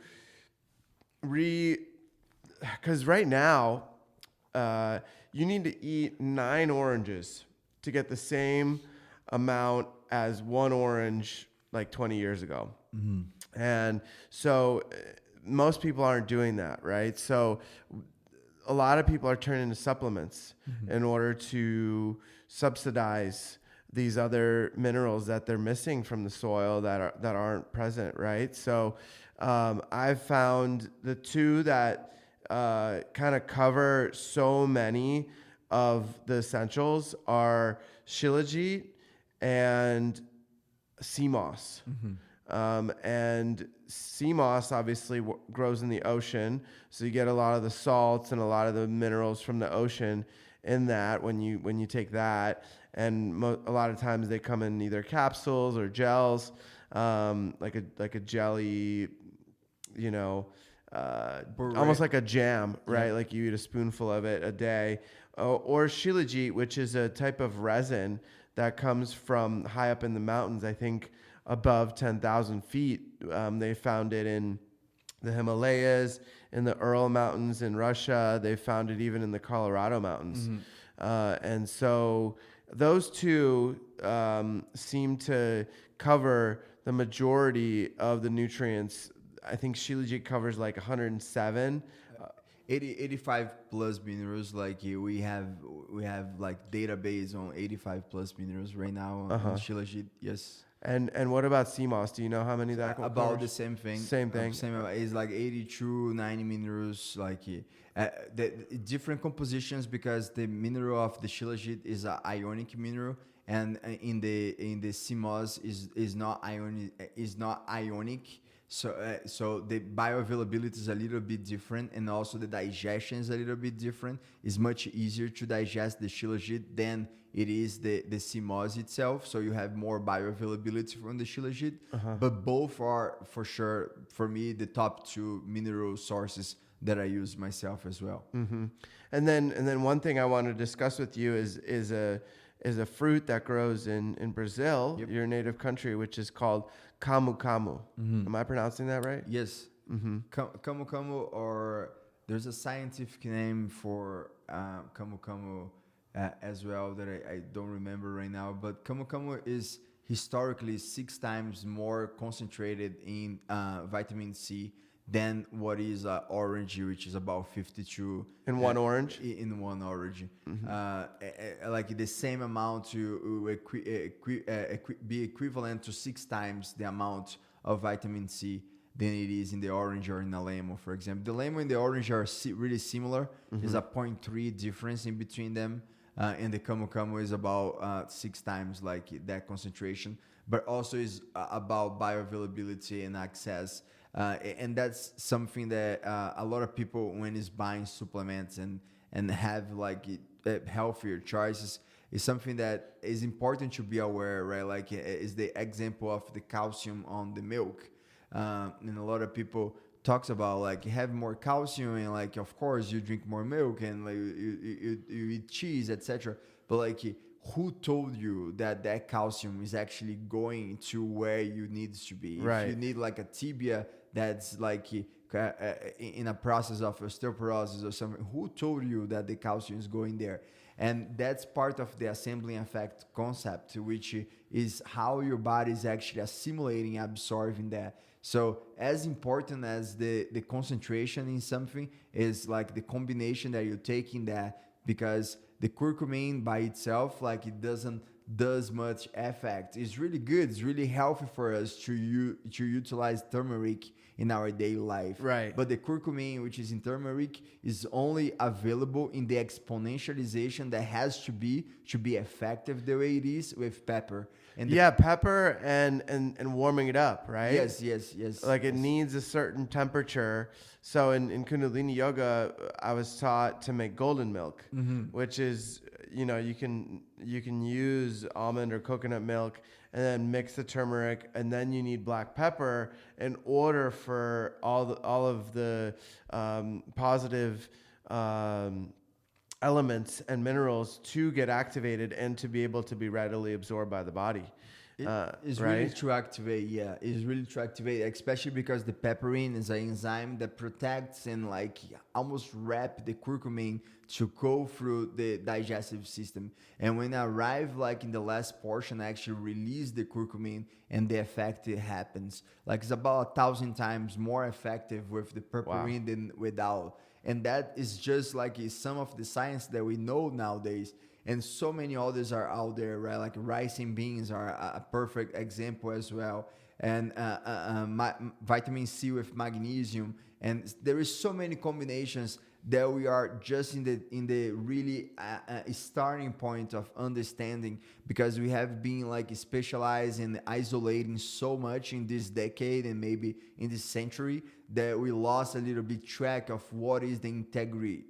because right now, you need to eat 9 oranges to get the same amount as 1 orange like 20 years ago. And so most people aren't doing that, right? So a lot of people are turning to supplements in order to subsidize these other minerals that they're missing from the soil that aren't present, right? So I've found the two that kind of cover so many of the essentials are Shilajit and sea moss. And sea moss obviously grows in the ocean, so you get a lot of the salts and a lot of the minerals from the ocean in that when you take that. And a lot of times they come in either capsules or gels, like a jelly, almost like a jam, right? Yeah. Like you eat a spoonful of it a day. Or Shilajit, which is a type of resin that comes from high up in the mountains, I think above 10,000 feet. They found it in the Himalayas, in the Ural Mountains in Russia. They found it even in the Colorado Mountains. And so those two seem to cover the majority of the nutrients. I think Shilajit covers like 107. 85 plus minerals. Like we have like database on 85 plus minerals right now on Shilajit. Yes. And what about sea moss? Do you know how many that About covers? the same thing. Same thing. It's like 82, 90 minerals, like the different compositions, because the mineral of the Shilajit is an ionic mineral, and in the CMOS is not ionic. So the bioavailability is a little bit different, and also the digestion is a little bit different. It's much easier to digest the Shilajit than it is the CMOS itself. So you have more bioavailability from the Shilajit. But both are, for sure, for me, the top two mineral sources that I use myself as well. And then one thing I want to discuss with you is a fruit that grows in Brazil, your native country, which is called camu camu. Am I pronouncing that right? Yes. Camu camu, or there's a scientific name for camu camu as well that I don't remember right now. But camu camu is historically 6 times more concentrated in vitamin C than what is orange, which is about 52 in one orange. In one orange, like the same amount to be equivalent to 6 times the amount of vitamin C than it is in the orange or in the lemon, for example. The lemon and the orange are really similar. There's a 0.3 difference in between them, and the camu camu is about 6 times like that concentration, but also is about bioavailability and access. And that's something that a lot of people, when is buying supplements and have like healthier choices, is something that is important to be aware, right? Like is the example of the calcium on the milk. And a lot of people talks about like have more calcium, and like of course you drink more milk, and like you eat cheese, etc. But like, who told you that calcium is actually going to where you need to be? Right. If you need like a tibia that's like in a process of osteoporosis or something, who told you that the calcium is going there? And that's part of the assembling effect concept, which is how your body is actually assimilating, absorbing that. So as important as the concentration in something is like the combination that you take in that, because the curcumin by itself, like it doesn't does much effect. It's really good. It's really healthy for us to utilize turmeric in our daily life. Right. But the curcumin, which is in turmeric, is only available in the exponentialization that has to be effective the way it is with pepper. And pepper and warming it up, right? Yes. Like it needs a certain temperature. So in Kundalini Yoga, I was taught to make golden milk, which is, you can use almond or coconut milk and then mix the turmeric, and then you need black pepper in order for all of the positive elements and minerals to get activated and to be able to be readily absorbed by the body. It's right? really to activate, it's really to activate, especially because the pepperin is an enzyme that protects and like almost wrap the curcumin to go through the digestive system. And when I arrive like in the last portion, I actually release the curcumin and the effect it happens. Like it's about 1,000 times more effective with the pepperin than without. And that is just like some of the science that we know nowadays. And so many others are out there, right? Like rice and beans are a perfect example as well. And vitamin C with magnesium. And there is so many combinations that we are just in the really starting point of understanding, because we have been like specialized and isolating so much in this decade and maybe in this century that we lost a little bit track of what is the integrity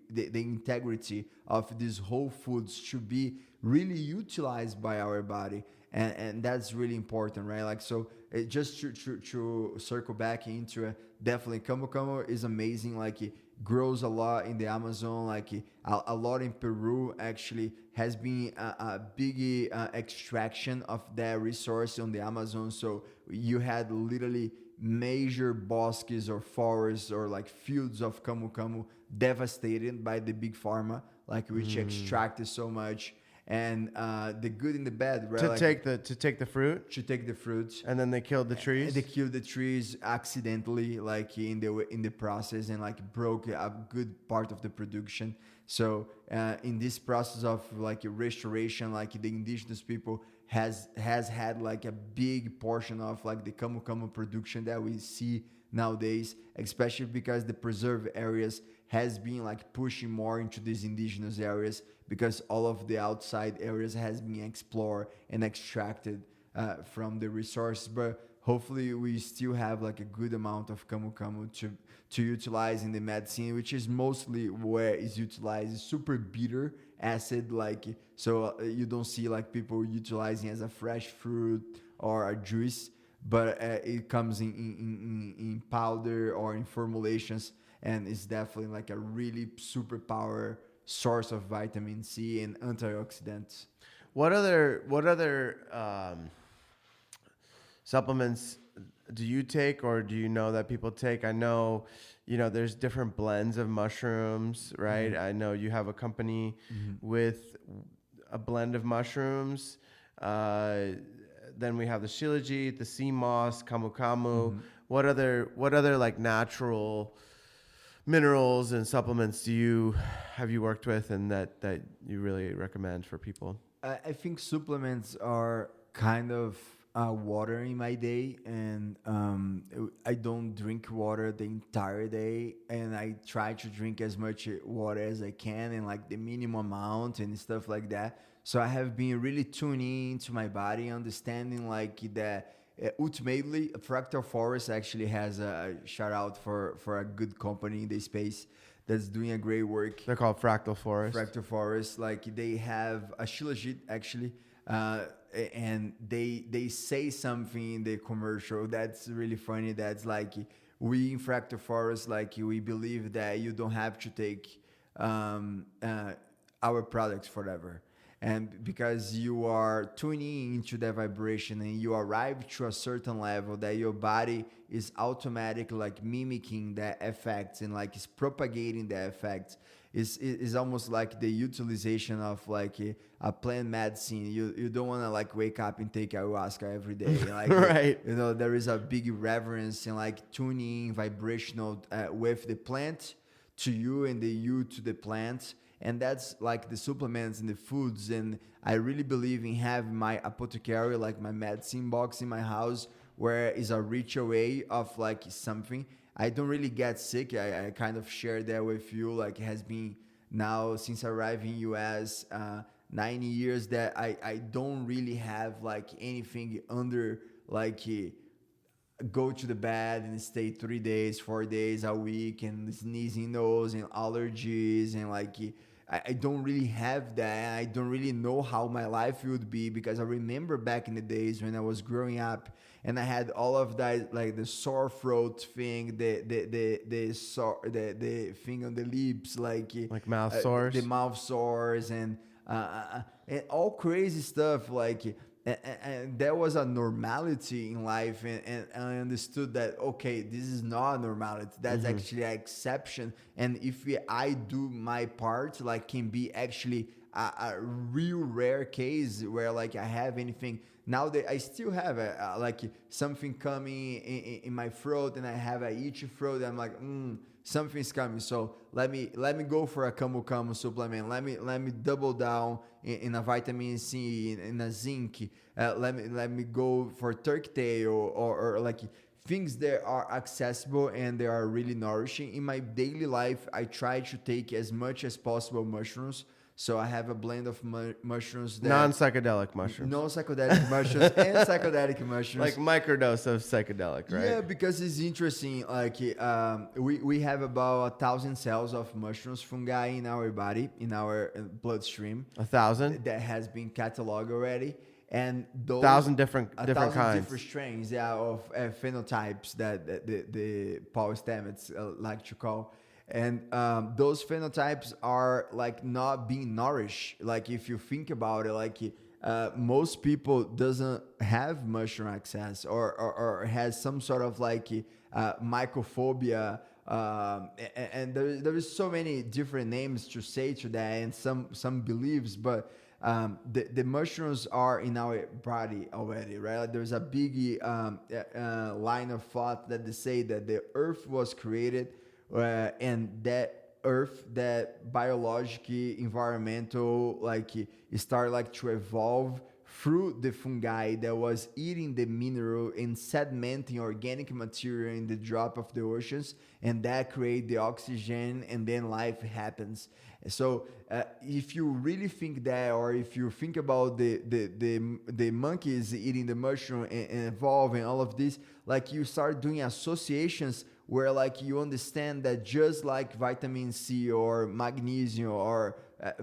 of these whole foods to be really utilized by our body. And that's really important, right? Like, so just to circle back into it, definitely camu camu is amazing. Like it grows a lot in the Amazon, like a lot in Peru actually has been a big extraction of that resource on the Amazon. So you had literally major bosques or forests or like fields of camu camu devastated by the big pharma, like which extracted so much. And the good and the bad, right? To take the fruit. To take the fruits, and then they killed the trees. They killed the trees accidentally, like in the process, and like broke a good part of the production. So in this process of like restoration, like the indigenous people has had like a big portion of like the camu camu production that we see nowadays, especially because the preserve areas has been like pushing more into these indigenous areas because all of the outside areas has been explored and extracted from the resources. But hopefully we still have like a good amount of camu camu to utilize in the medicine, which is mostly where it's utilized. It's super bitter acid, like, so you don't see like people utilizing as a fresh fruit or a juice, but it comes in powder or in formulations, and it's definitely like a really super power source of vitamin C and antioxidants. What other supplements do you take, or do you know that people take? I know, there's different blends of mushrooms, right? Mm-hmm. I know you have a company with a blend of mushrooms. Then we have the Shilajit, the sea moss, camu camu. Mm-hmm. What other like natural minerals and supplements have you worked with, and that you really recommend for people? I think supplements are kind of water in my day, and I don't drink water the entire day, and I try to drink as much water as I can and like the minimum amount and stuff like that. So I have been really tuning into my body, understanding like that ultimately Fractal Forest actually has a shout out for a good company in the space that's doing a great work. They're called Fractal Forest. Fractal Forest, like they have a Shilajit actually, and they say something in the commercial that's really funny. That's like, we in Fractal Forest, like we believe that you don't have to take our products forever. And because you are tuning into that vibration and you arrive to a certain level that your body is automatically like mimicking that effect and like is propagating that effect, is almost like the utilization of like a plant medicine. You don't want to like wake up and take ayahuasca every day. Like, right. There is a big reverence and like tuning vibrational with the plant to you and the you to the plant. And that's like the supplements and the foods. And I really believe in having my apothecary, like my medicine box in my house, where is a ritual way of like something. I don't really get sick. I kind of share that with you. Like, it has been now since arriving in US 9 years that I don't really have like anything under like go to the bed and stay 3 days, 4 days a week and sneezing nose and allergies, and like I don't really have that. I don't really know how my life would be, because I remember back in the days when I was growing up and I had all of that, like the sore throat thing, the thing on the lips, like mouth sores, the mouth sores, and all crazy stuff, like. And there was a normality in life, and I understood that, okay, this is not a normality. That's actually an exception. And if I do my part, like, can be actually a real rare case where like I have anything. Now that I still have like something coming in my throat, and I have a itchy throat, I'm like, something's coming. So let me go for a camu camu supplement. Let me double down in a vitamin C, in a zinc. Let me go for turkey tail or like things that are accessible and they are really nourishing. In my daily life, I try to take as much as possible mushrooms. So I have a blend of mushrooms. Non-psychedelic mushrooms. Non-psychedelic mushrooms and psychedelic mushrooms. Like microdose of psychedelic, right? Yeah, because it's interesting. Like we have about 1,000 cells of mushrooms fungi in our body, in our bloodstream. 1,000? That has been cataloged already. And those 1,000 different kinds. Different strains, of phenotypes that the Paul Stamets like to call. And those phenotypes are like not being nourished. Like if you think about it, like most people doesn't have mushroom access or has some sort of like mycophobia. And there is so many different names to say to that, and some beliefs, but the mushrooms are in our body already, right? Like there's a big line of thought that they say that the earth was created and that earth, that biologically, environmental, like it started like to evolve through the fungi that was eating the mineral and sedimenting organic material in the drop of the oceans, and that create the oxygen, and then life happens. So if you really think that, or if you think about the monkeys eating the mushroom and evolving all of this, like you start doing associations where like you understand that just like vitamin C or magnesium or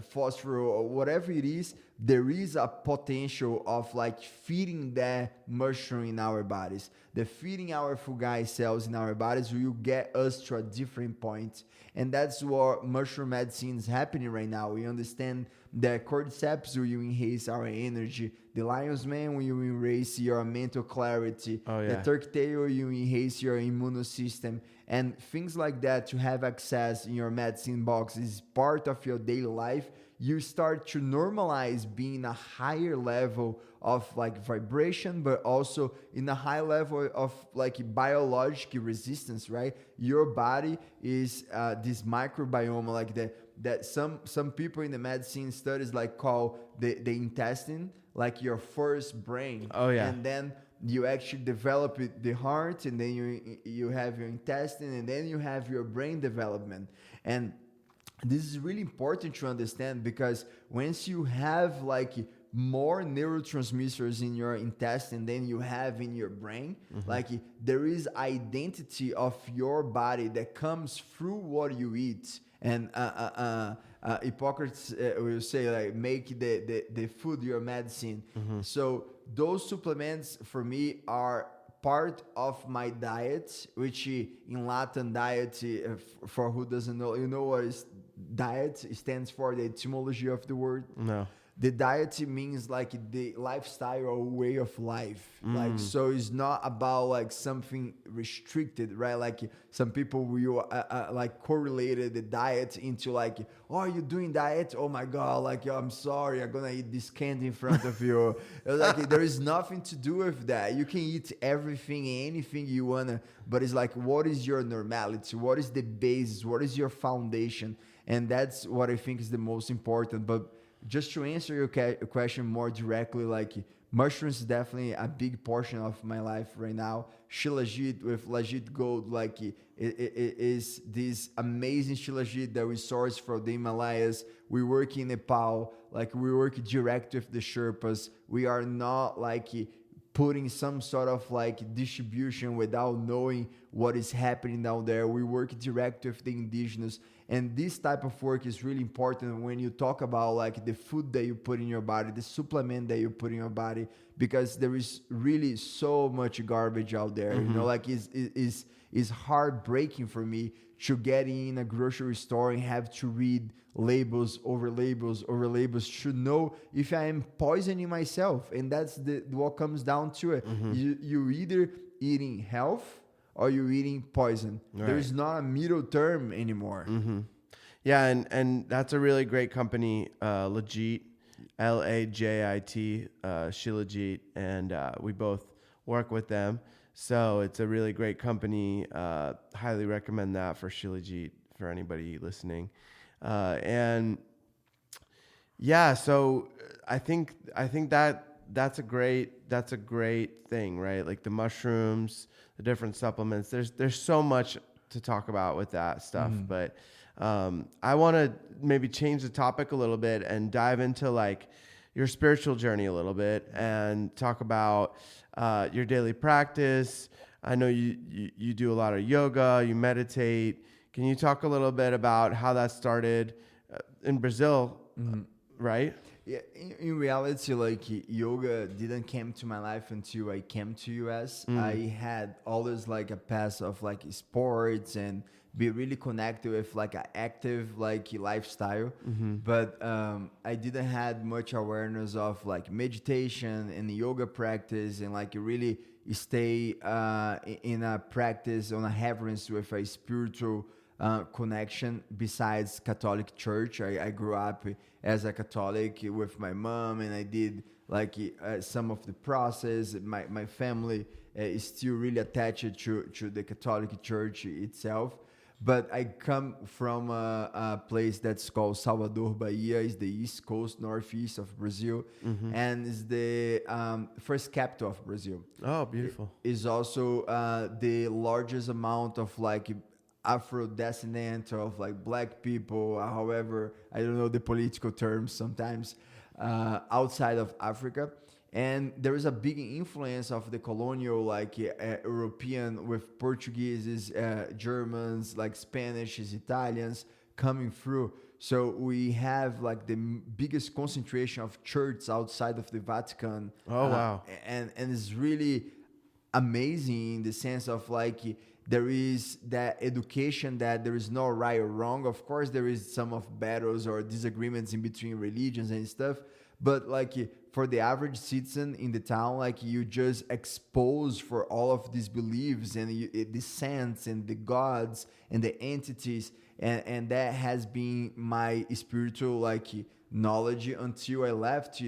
phosphorus or whatever it is, there is a potential of like feeding that mushroom in our bodies. The feeding our fungi cells in our bodies will get us to a different point. And that's what mushroom medicine is happening right now. We understand that cordyceps will enhance our energy. The lion's mane will enhance your mental clarity. Oh, yeah. The turkey tail will enhance your immune system. And things like that to have access in your medicine box is part of your daily life. You start to normalize being a higher level of like vibration, but also in a high level of like biological resistance, right? Your body is this microbiome like that some people in the medicine studies like call the intestine like your first brain. Oh, yeah. And then you actually develop the heart, and then you have your intestine, and then you have your brain development. And this is really important to understand, because once you have like more neurotransmitters in your intestine than you have in your brain, like there is identity of your body that comes through what you eat. And Hippocrates will say like make the food your medicine. So those supplements for me are part of my diet, which in Latin diet, for who doesn't know, you know what is diet? It stands for the etymology of the word. No. The diet means like the lifestyle or way of life. Like, so it's not about like something restricted, right? Like some people will like correlated the diet into like, oh, you're doing diet? Oh my God, like, I'm sorry, I'm gonna eat this candy in front of you. Like, there is nothing to do with that. You can eat everything, anything you wanna, but it's like, what is your normality? What is the basis? What is your foundation? And that's what I think is the most important. But just to answer your question more directly, like mushrooms is definitely a big portion of my life right now. Shilajit with Lajit Gold, like it is this amazing Shilajit that we source from the Himalayas. We work in Nepal, like we work direct with the Sherpas. We are not like putting some sort of like distribution without knowing what is happening down there. We work direct with the Indigenous. And this type of work is really important when you talk about like the food that you put in your body, the supplement that you put in your body, because there is really so much garbage out there. You know, like it's heartbreaking for me to get in a grocery store and have to read labels over labels over labels to know if I am poisoning myself. And that's what comes down to it. You either eating health or you're eating poison. Right. There's not a middle term anymore. Yeah, and that's a really great company, Lajit, Lajit, Shilajit, and we both work with them. So it's a really great company. Highly recommend that for Shilajit for anybody listening. And yeah, so I think that's a great thing, right? Like the mushrooms, the different supplements. There's so much to talk about with that stuff, but I want to maybe change the topic a little bit and dive into like your spiritual journey a little bit and talk about your daily practice. I know you do a lot of yoga, you meditate. Can you talk a little bit about how that started in Brazil, right? Yeah, in reality, like yoga didn't come to my life until I came to US. I had always like a past of like sports and be really connected with like an active like lifestyle. But I didn't had much awareness of like meditation and yoga practice and like really stay in a practice on a reverence with a spiritual connection besides Catholic Church. I grew up as a Catholic with my mom, and I did like some of the process. My family is still really attached to the Catholic Church itself. But I come from a place that's called Salvador, Bahia. It's the east coast, northeast of Brazil, and is the first capital of Brazil. Oh, beautiful. Is also the largest amount of like Afro-descendant of like black people. However, I don't know the political terms sometimes outside of Africa. And there is a big influence of the colonial, like European, with Portuguese, Germans, like Spanish, Italians coming through. So we have like the biggest concentration of churches outside of the Vatican. Oh, wow. And it's really amazing in the sense of like there is that education that there is no right or wrong. Of course, there is some of battles or disagreements in between religions and stuff. But like for the average citizen in the town, like you just expose for all of these beliefs and the saints and the gods and the entities, and that has been my spiritual like knowledge until I left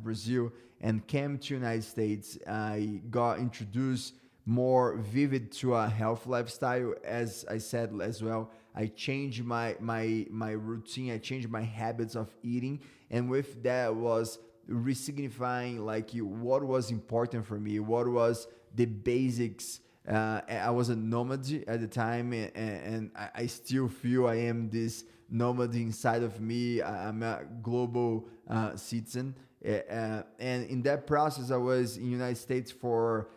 Brazil and came to United States. I got introduced more vivid to a health lifestyle, as I said as well. I changed my routine. I changed my habits of eating, and with that was resignifying like what was important for me, what was the basics. I was a nomad at the time, and I still feel I am this nomad inside of me. I'm a global citizen, and in that process, I was in the United States for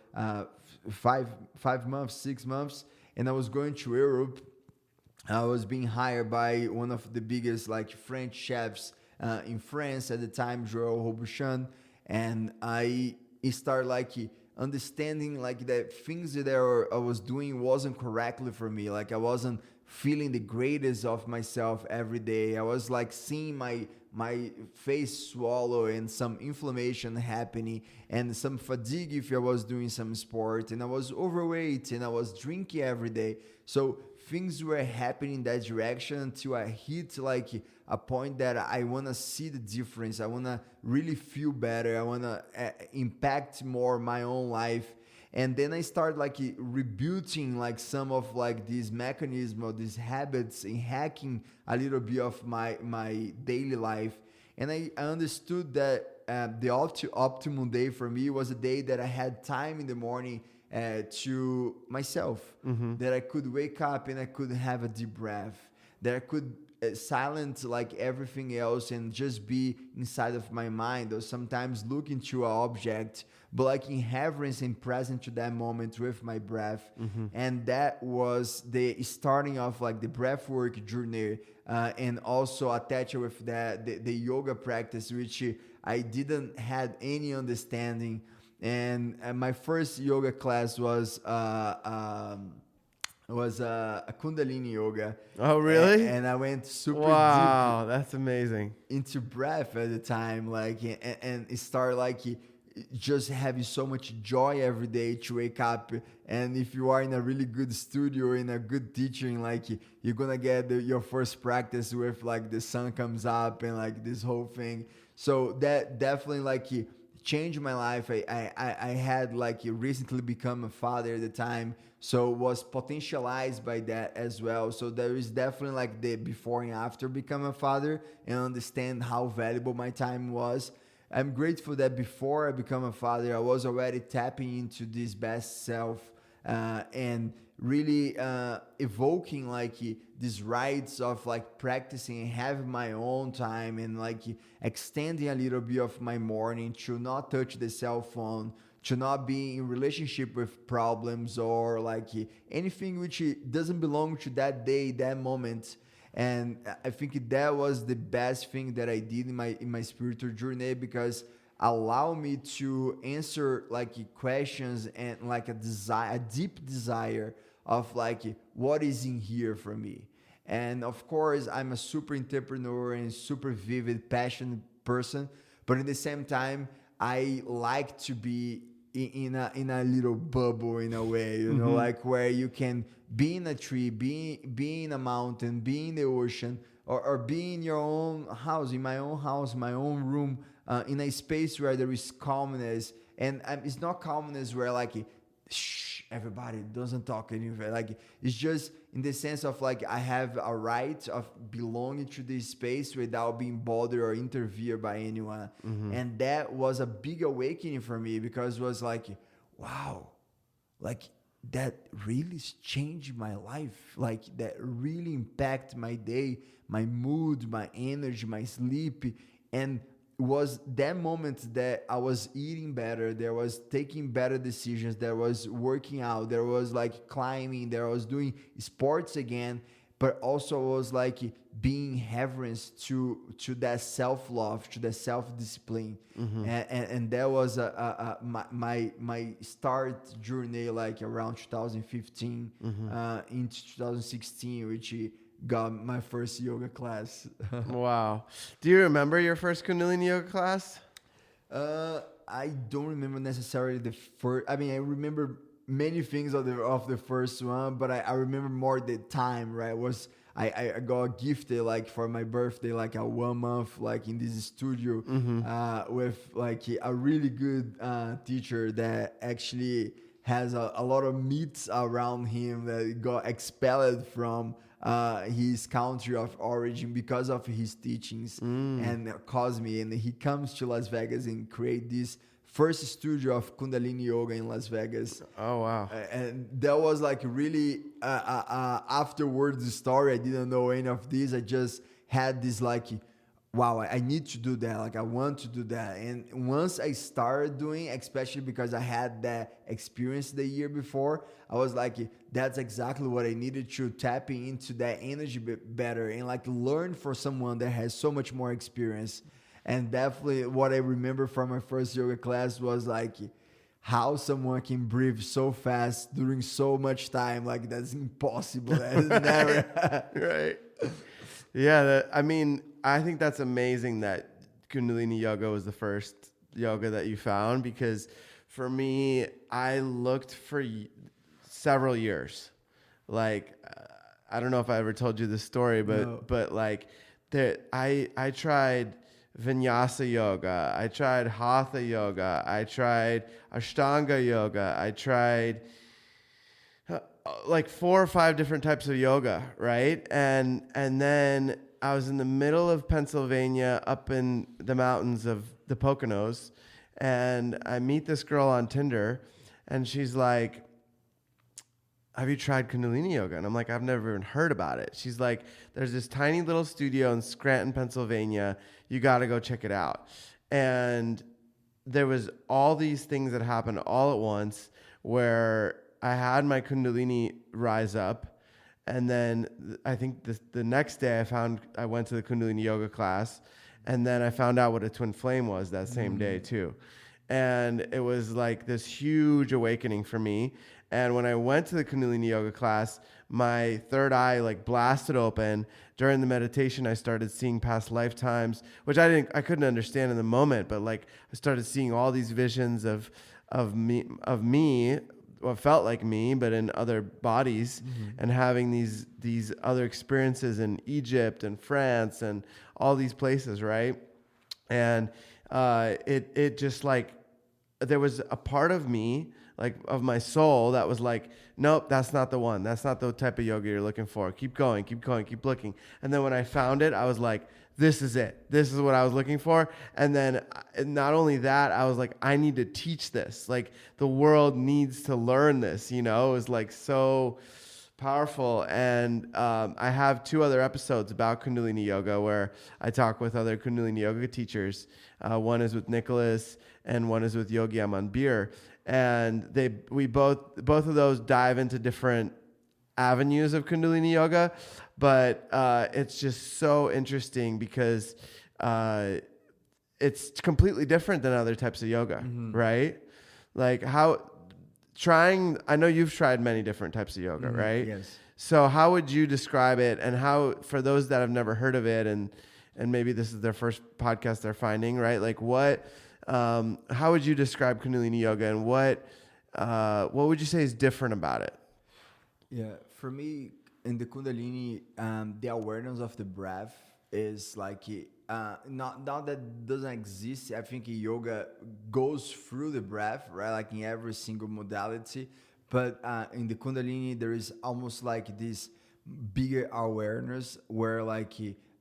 5 months, 6 months, and I was going to Europe. I was being hired by one of the biggest like French chefs in France at the time, Joël Robuchon, and I started like understanding like that things that I was doing wasn't correctly for me. Like I wasn't feeling the greatest of myself every day. I was like seeing my face swallow and some inflammation happening and some fatigue if I was doing some sport, and I was overweight and I was drinking every day. So things were happening in that direction until I hit like a point that I want to see the difference. I want to really feel better. I want to impact more my own life. And then I started like rebuilding like some of like these mechanisms or these habits and hacking a little bit of my daily life. And I understood that the optimum day for me was a day that I had time in the morning to myself, that I could wake up and I could have a deep breath, that I could silence like everything else and just be inside of my mind, or sometimes look into an object, but like in reverence and present to that moment with my breath. And that was the starting of like the breath work journey, and also attached with that the yoga practice, which I didn't had any understanding. And my first yoga class was a Kundalini yoga. Oh, really? And I went super Wow, deep that's amazing. into breath at the time, like, and it started like just having so much joy every day to wake up. And if you are in a really good studio, in a good teaching, like you're gonna get your first practice with like the sun comes up and like this whole thing. So that definitely like changed my life. I had like recently become a father at the time, so was potentialized by that as well. So there is definitely like the before and after become a father and understand how valuable my time was. I'm grateful that before I become a father, I was already tapping into this best self, and really evoking like these rights of like practicing and having my own time, and like extending a little bit of my morning to not touch the cell phone, to not be in relationship with problems or like anything which doesn't belong to that day, that moment. And I think that was the best thing that I did in my spiritual journey, because allow me to answer like questions and like a desire, a deep desire of like what is in here for me. And of course, I'm a super entrepreneur and super vivid, passionate person, but at the same time, I like to be in a little bubble in a way, you know, like where you can be in a tree, be in a mountain, be in the ocean, or be in your own house, in my own house, my own room, in a space where there is calmness. And it's not calmness where like shh, everybody doesn't talk anywhere. Like it's just in the sense of like I have a right of belonging to this space without being bothered or interfered by anyone. And that was a big awakening for me because it was like, wow, like that really changed my life. Like that really impacted my day, my mood, my energy, my sleep. And it was that moment that I was eating better, there was taking better decisions, there was working out, there was like climbing, there was doing sports again, but also was like being reverence to that self-love, to that self-discipline. And that was my start journey like around 2015 into 2016, which got my first yoga class. Wow. Do you remember your first Kundalini yoga class? I don't remember necessarily the first. I mean, I remember many things of the first one, but I remember more the time. Right, I got gifted like for my birthday like a 1 month like in this studio with like a really good teacher that actually has a lot of myths around him that got expelled from his country of origin because of his teachings and caused me. And he comes to Las Vegas and create this first studio of Kundalini Yoga in Las Vegas. Oh, wow. And that was like really afterwards story. I didn't know any of this. I just had this like, wow, I need to do that. Like I want to do that. And once I started doing, especially because I had that experience the year before, I was like, that's exactly what I needed to tap into that energy better and like learn for someone that has so much more experience. And definitely what I remember from my first yoga class was like how someone can breathe so fast during so much time. Like that's impossible. That is never. Right. Yeah. I mean, I think that's amazing that Kundalini yoga was the first yoga that you found, because for me, I looked for several years. Like, I don't know if I ever told you this story, but like I tried Vinyasa yoga, I tried Hatha yoga, I tried Ashtanga yoga, I tried like 4 or 5 different types of yoga, right? And then I was in the middle of Pennsylvania, up in the mountains of the Poconos, and I meet this girl on Tinder, and she's like, have you tried Kundalini yoga? And I'm like, I've never even heard about it. She's like, there's this tiny little studio in Scranton, Pennsylvania. You got to go check it out. And there was all these things that happened all at once where I had my Kundalini rise up. And then I think the next day I went to the Kundalini yoga class, and then I found out what a twin flame was that same day too. And it was like this huge awakening for me. And when I went to the Kundalini yoga class, my third eye like blasted open. During the meditation, I started seeing past lifetimes, which I couldn't understand in the moment, but like I started seeing all these visions of me, what felt like me, but in other bodies, and having these other experiences in Egypt and France and all these places, right? And it just like, there was a part of me, like of my soul, that was like, nope, that's not the one. That's not the type of yoga you're looking for. Keep going, keep looking. And then when I found it, I was like, this is it. This is what I was looking for. And then not only that, I was like, I need to teach this. Like the world needs to learn this, you know? It was like so powerful. And I have 2 other episodes about Kundalini yoga where I talk with other Kundalini yoga teachers. One is with Nicholas and one is with Yogi Amanbir. And both of those dive into different avenues of Kundalini yoga, but it's just so interesting because it's completely different than other types of yoga, right? Like I know you've tried many different types of yoga, right? Yes. So how would you describe it, and how, for those that have never heard of it and maybe this is their first podcast they're finding, right? Like how would you describe Kundalini yoga, and what would you say is different about it? Yeah, for me, in the Kundalini, the awareness of the breath is like not that doesn't exist. I think yoga goes through the breath, right? Like in every single modality. But in the Kundalini, there is almost like this bigger awareness where like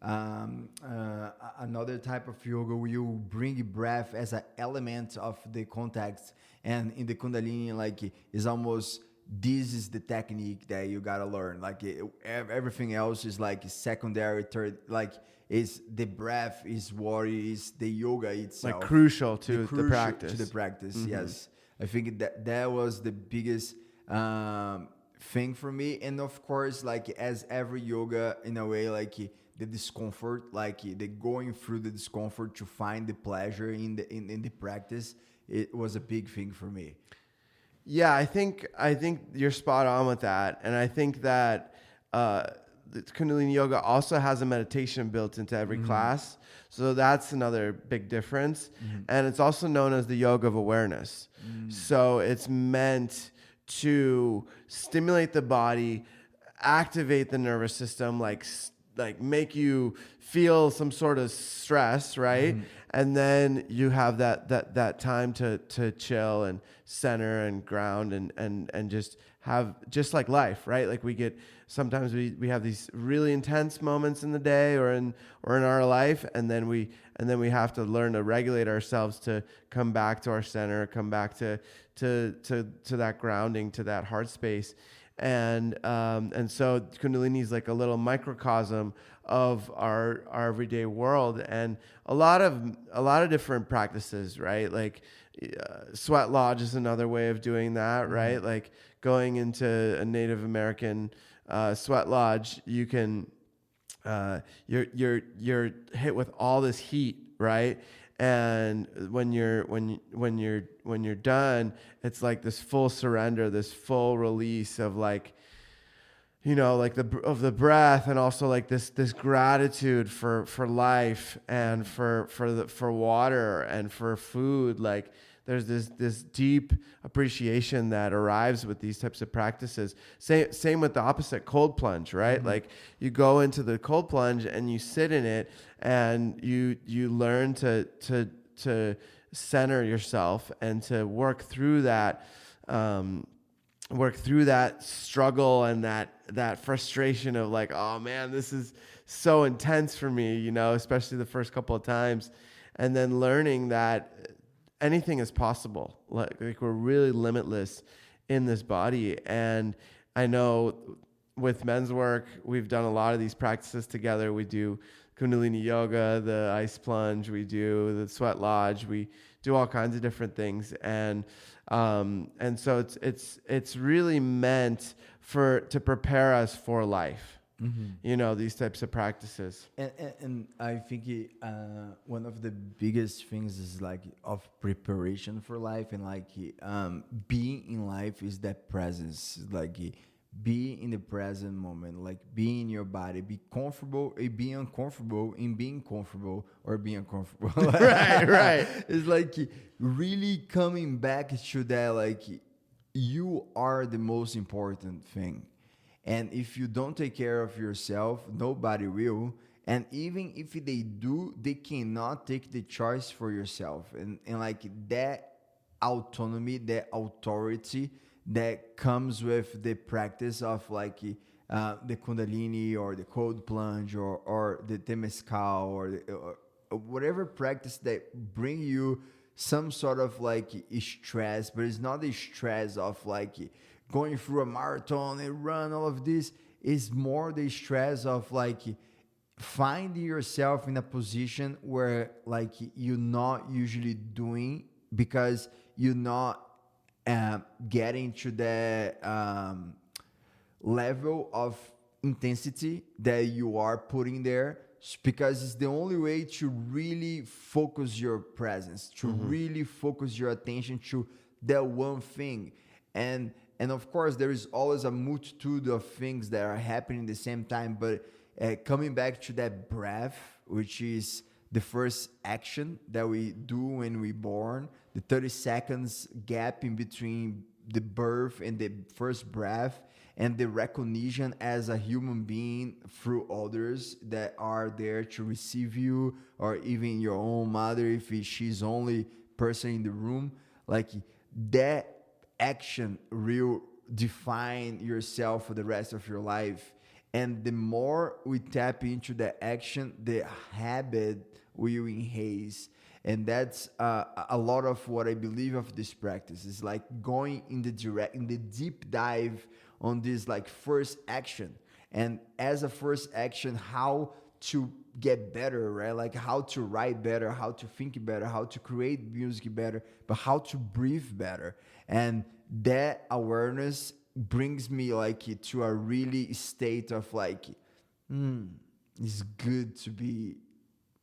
another type of yoga will bring breath as an element of the context. And in the Kundalini, like is almost this is the technique that you gotta learn. Like everything else is like secondary, third. Like is the breath is what is the yoga itself. Like crucial to the practice. To the practice, yes. I think that was the biggest thing for me. And of course, like as every yoga, in a way, like the discomfort, like the going through the discomfort to find the pleasure in the practice, it was a big thing for me. Yeah, I think you're spot on with that, and I think that the Kundalini Yoga also has a meditation built into every class, so that's another big difference. And it's also known as the yoga of awareness. So it's meant to stimulate the body, activate the nervous system, like make you feel some sort of stress, right? And then you have that time to chill and center and ground and just have just like life, right? Like sometimes we have these really intense moments in the day or in our life, and then we have to learn to regulate ourselves to come back to our center, come back to that grounding, to that heart space. And so Kundalini is like a little microcosm of our everyday world, and a lot of different practices, right? Like sweat lodge is another way of doing that, right? Like going into a Native American sweat lodge, you can you're hit with all this heat, right? And when you're done, it's like this full surrender, this full release of like, like the breath, and also like this gratitude for life and for water and for food. Like there's this deep appreciation that arrives with these types of practices. Same with the opposite, cold plunge, right? Like you go into the cold plunge and you sit in it, and you learn to center yourself and to work through that struggle and that frustration of like, oh man, this is so intense for me, especially the first couple of times, and then learning that anything is possible. Like we're really limitless in this body. And I know with men's work, we've done a lot of these practices together. We do Kundalini yoga, the ice plunge, we do the sweat lodge, we do all kinds of different things. And so it's really meant to prepare us for life. These types of practices. And I think one of the biggest things is like of preparation for life, and like being in life is that presence, like be in the present moment, like be in your body, be comfortable, be uncomfortable in being comfortable or being uncomfortable. right. It's like really coming back to that, like you are the most important thing. And if you don't take care of yourself, nobody will. And even if they do, they cannot take the choice for yourself. And like that autonomy, that authority that comes with the practice of like the Kundalini or the cold plunge or the Temescal or whatever practice that bring you some sort of like stress, but it's not the stress of like going through a marathon and run all of this. Is more the stress of like finding yourself in a position where like you're not usually doing, because you're not getting to that level of intensity that you are putting there, because it's the only way to really focus your presence, to really focus your attention to that one thing. And of course, there is always a multitude of things that are happening at the same time. But coming back to that breath, which is the first action that we do when we're born, the 30 seconds gap in between the birth and the first breath, and the recognition as a human being through others that are there to receive you, or even your own mother if she's only person in the room, like that action will define yourself for the rest of your life. And the more we tap into that action, the habit will enhance. And that's a lot of what I believe of this practice is like going in the deep dive on this like first action. And as a first action, how to get better, right? Like how to write better, how to think better, how to create music better, but how to breathe better. And that awareness brings me like to a really state of like, it's good to be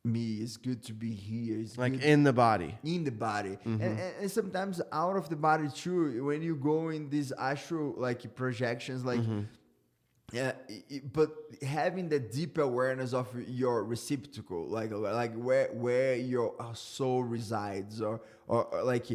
me, it's good to be here, it's like good in the body. in the body. And sometimes out of the body too, when you go in these astral like projections, like yeah, but having the deep awareness of your receptacle, like where your soul resides, or like,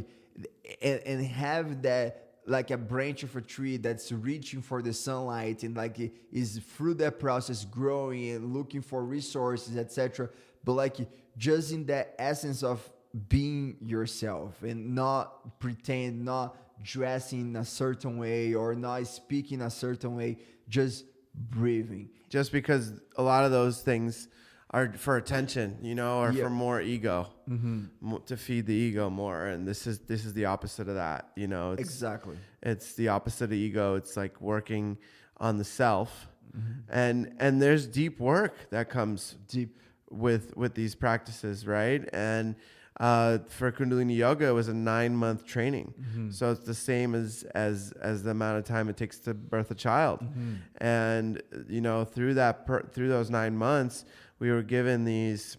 and have that like a branch of a tree that's reaching for the sunlight and like is through that process growing and looking for resources, etc. But like just in that essence of being yourself and not pretend, not dressing a certain way or not speaking a certain way, just breathing. Just because a lot of those things are for attention, you know, or for more ego, to feed the ego more. And this is the opposite of that, you know. Exactly. It's the opposite of ego. It's like working on the self, and there's deep work that comes Deep with these practices, right? And for Kundalini Yoga, it was a 9-month training, so it's the same as the amount of time it takes to birth a child. And you know, through those 9 months, we were given these.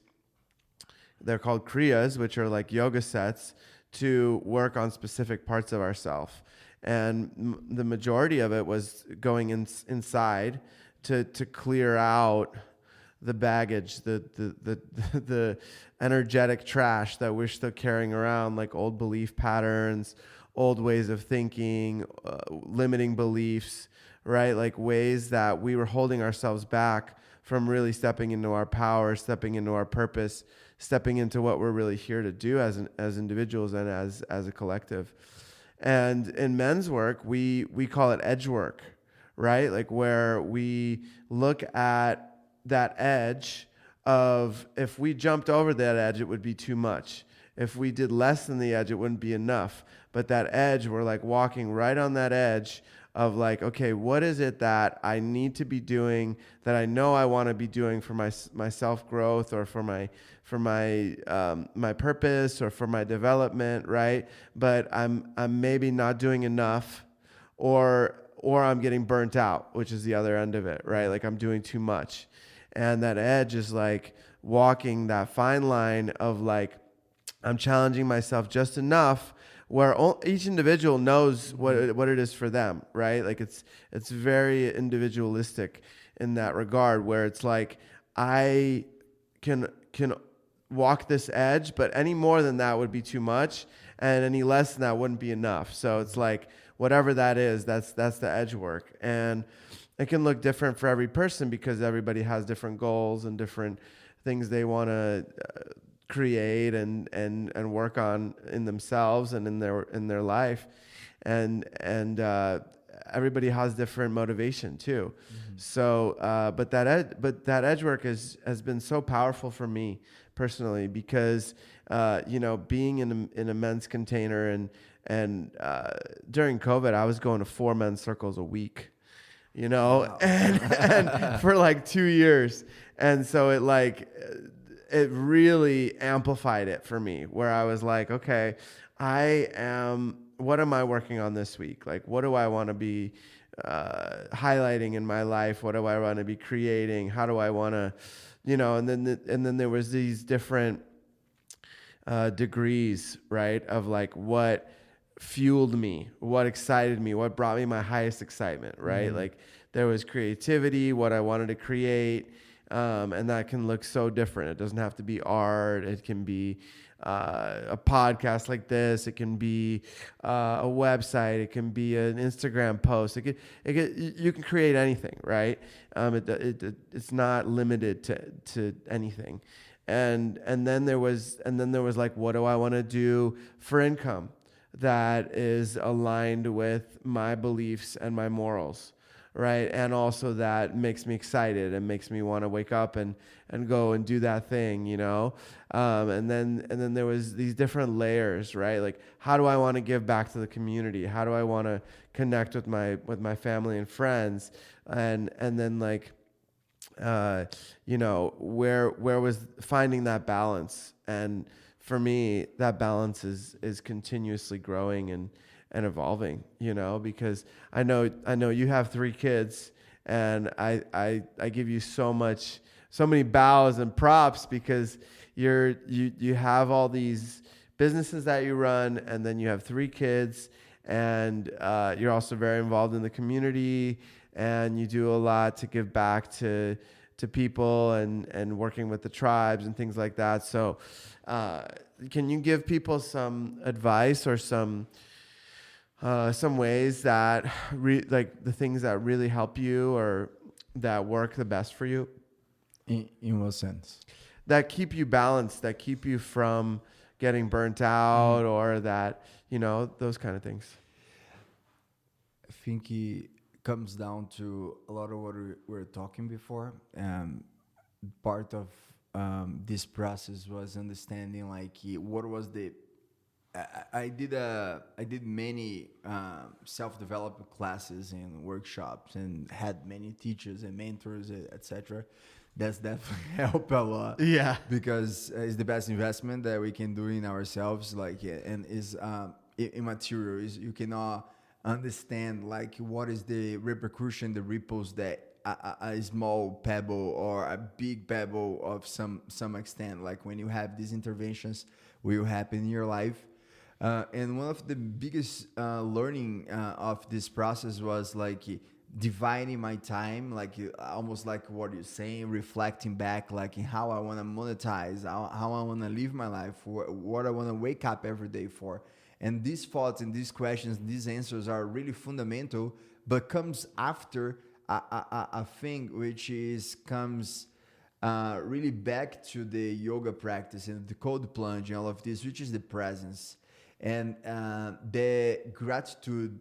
They're called kriyas, which are like yoga sets to work on specific parts of ourself. And the majority of it was going inside to clear out the baggage, the energetic trash that we're still carrying around, like old belief patterns, old ways of thinking, limiting beliefs, right? Like ways that we were holding ourselves back from really stepping into our power, stepping into our purpose, stepping into what we're really here to do as individuals and as a collective. And in men's work, we call it edge work, right? Like where we look at that edge of, if we jumped over that edge, it would be too much. If we did less than the edge, it wouldn't be enough. But that edge, we're like walking right on that edge of like, okay, what is it that I need to be doing, that I know I want to be doing for my self-growth, or for my purpose, or for my development, right? But I'm maybe not doing enough, or I'm getting burnt out, which is the other end of it, right? Like I'm doing too much. And that edge is like walking that fine line of like, I'm challenging myself just enough where each individual knows what it is for them, right? Like it's very individualistic in that regard, where it's like I can walk this edge, but any more than that would be too much, and any less than that wouldn't be enough. So it's like whatever that is, that's the edge work. And it can look different for every person because everybody has different goals and different things they want to create and work on in themselves and in their life, and everybody has different motivation too. So but that edge work has been so powerful for me personally, because being in a men's container and during COVID, I was going to 4 men's circles a week. Wow. and for like 2 years. And so it really amplified it for me, where I was like, okay, what am I working on this week? Like, what do I want to be highlighting in my life? What do I want to be creating? How do I want to, and then there was these different degrees, right? Of like what fueled me, what excited me, what brought me my highest excitement, right? Like there was creativity, what I wanted to create, And that can look so different. It doesn't have to be art. It can be a podcast like this. It can be a website. It can be an Instagram post. You can create anything, right? It's not limited to anything. And then there was like, what do I want to do for income that is aligned with my beliefs and my morals, right? And also that makes me excited and makes me want to wake up and go and do that thing, you know? And then there was these different layers, right? Like, how do I want to give back to the community? How do I want to connect with my family and friends? And then like, you know, where was finding that balance? And for me, that balance is continuously growing and evolving, you know, because I know you have 3 kids, and I give you so many bows and props, because you have all these businesses that you run, and then you have 3 kids, and you're also very involved in the community, and you do a lot to give back to people and working with the tribes and things like that. So can you give people some advice or some ways that like the things that really help you or that work the best for you? In what sense? That keep you balanced, that keep you from getting burnt out, or that, you know, those kind of things. I think it comes down to a lot of what we were talking before. Part of this process was understanding like what was the. I did many self-development classes and workshops, and had many teachers and mentors, etc. That's definitely helped a lot. Yeah, because it's the best investment that we can do in ourselves. Like, and is immaterial. You cannot understand like what is the repercussion, the ripples that a small pebble or a big pebble of some extent, like when you have these interventions, will happen in your life. And one of the biggest learning of this process was like dividing my time, like almost like what you're saying, reflecting back, like how I want to monetize, how I want to live my life, what I want to wake up every day for. And these thoughts and these questions, these answers are really fundamental, but comes after a thing which comes really back to the yoga practice and the cold plunge and all of this, which is the presence. And the gratitude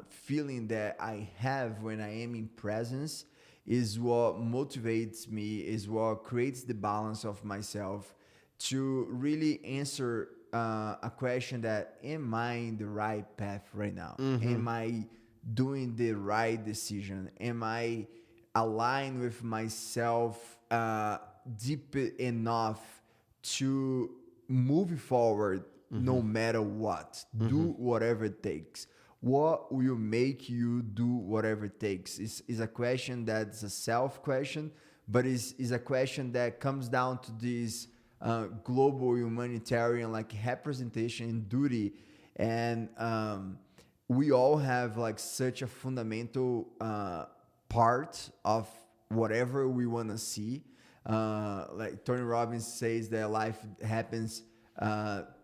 feeling that I have when I am in presence is what motivates me, is what creates the balance of myself to really answer a question that, am I in the right path right now? Mm-hmm. Am I doing the right decision? Am I aligned with myself deep enough to move forward? Mm-hmm. No matter what, mm-hmm. Do whatever it takes. What will make you do whatever it takes? Is a question that's a self question, but is a question that comes down to this global humanitarian like representation and duty. And we all have like such a fundamental part of whatever we want to see. Like Tony Robbins says that life happens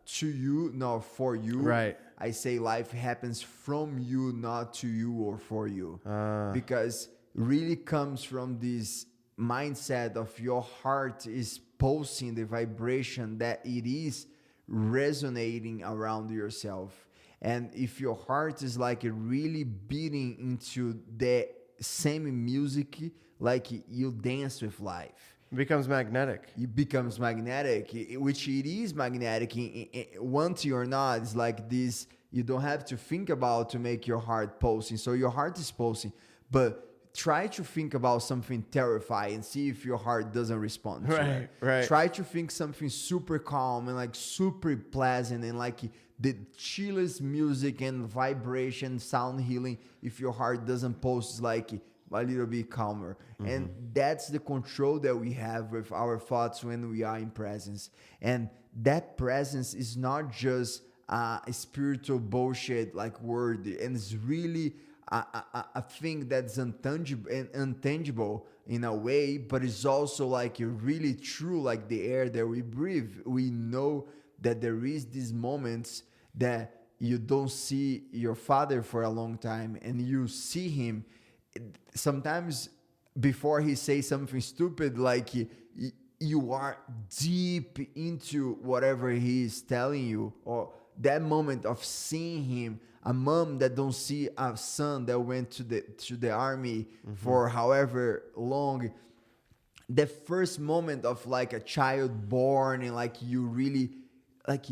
to you, not for you. Right. I say life happens from you, not to you or for you. Because really comes from this mindset of your heart is pulsing the vibration that it is resonating around yourself. And if your heart is like really beating into the same music, like you dance with life. It becomes magnetic. It becomes magnetic, which it is magnetic. Want you or not, it's like this. You don't have to think about to make your heart pulsing. So your heart is pulsing, but try to think about something terrifying and see if your heart doesn't respond. Right, right. Try to think something super calm and like super pleasant and like the chillest music and vibration, sound healing. If your heart doesn't pulse, like a little bit calmer. Mm-hmm. And that's the control that we have with our thoughts when we are in presence. And that presence is not just a spiritual bullshit like word, and it's really a thing that's untangible in a way, but it's also like really true, like the air that we breathe. We know that there is these moments that you don't see your father for a long time, and you see him sometimes before he says something stupid, like you are deep into whatever he is telling you, or that moment of seeing him, a mom that don't see a son that went to the army for however long, the first moment of like a child born, and like you really like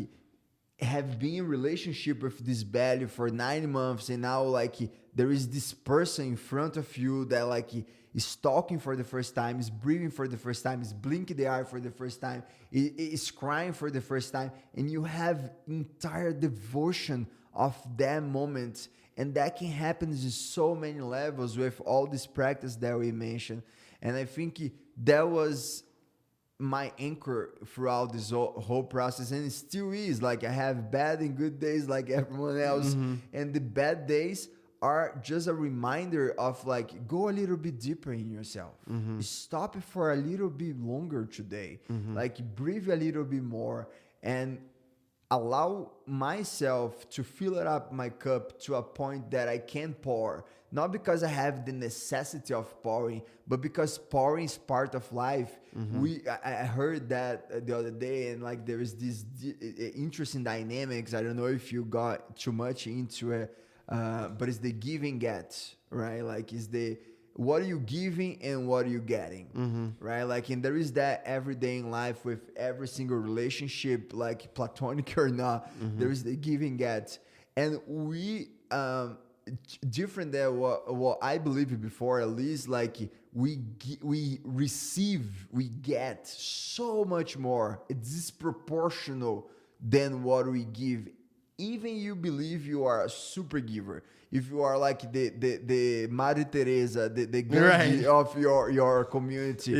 have been in relationship with this belly for 9 months, and now like there is this person in front of you that like is talking for the first time, is breathing for the first time, is blinking the eye for the first time, is crying for the first time, and you have entire devotion of that moment. And that can happen in so many levels with all this practice that we mentioned. And I think that was my anchor throughout this whole process, and it still is. Like, I have bad and good days like everyone else, and the bad days are just a reminder of like, go a little bit deeper in yourself, stop it for a little bit longer today, like breathe a little bit more, and allow myself to fill it up my cup to a point that I can pour, not because I have the necessity of pouring, but because pouring is part of life. I heard that the other day, and like there is this interesting dynamics. I don't know if you got too much into it, but it's the give and get, right? Like, it's the what are you giving and what are you getting, right? Like, and there is that every day in life with every single relationship, like platonic or not, there is the give and get. And we, different than what I believed before, at least, like we receive, we get so much more. It's disproportional than what we give. Even you believe you are a super giver. If you are like the Mother Teresa, the Gandhi of your community,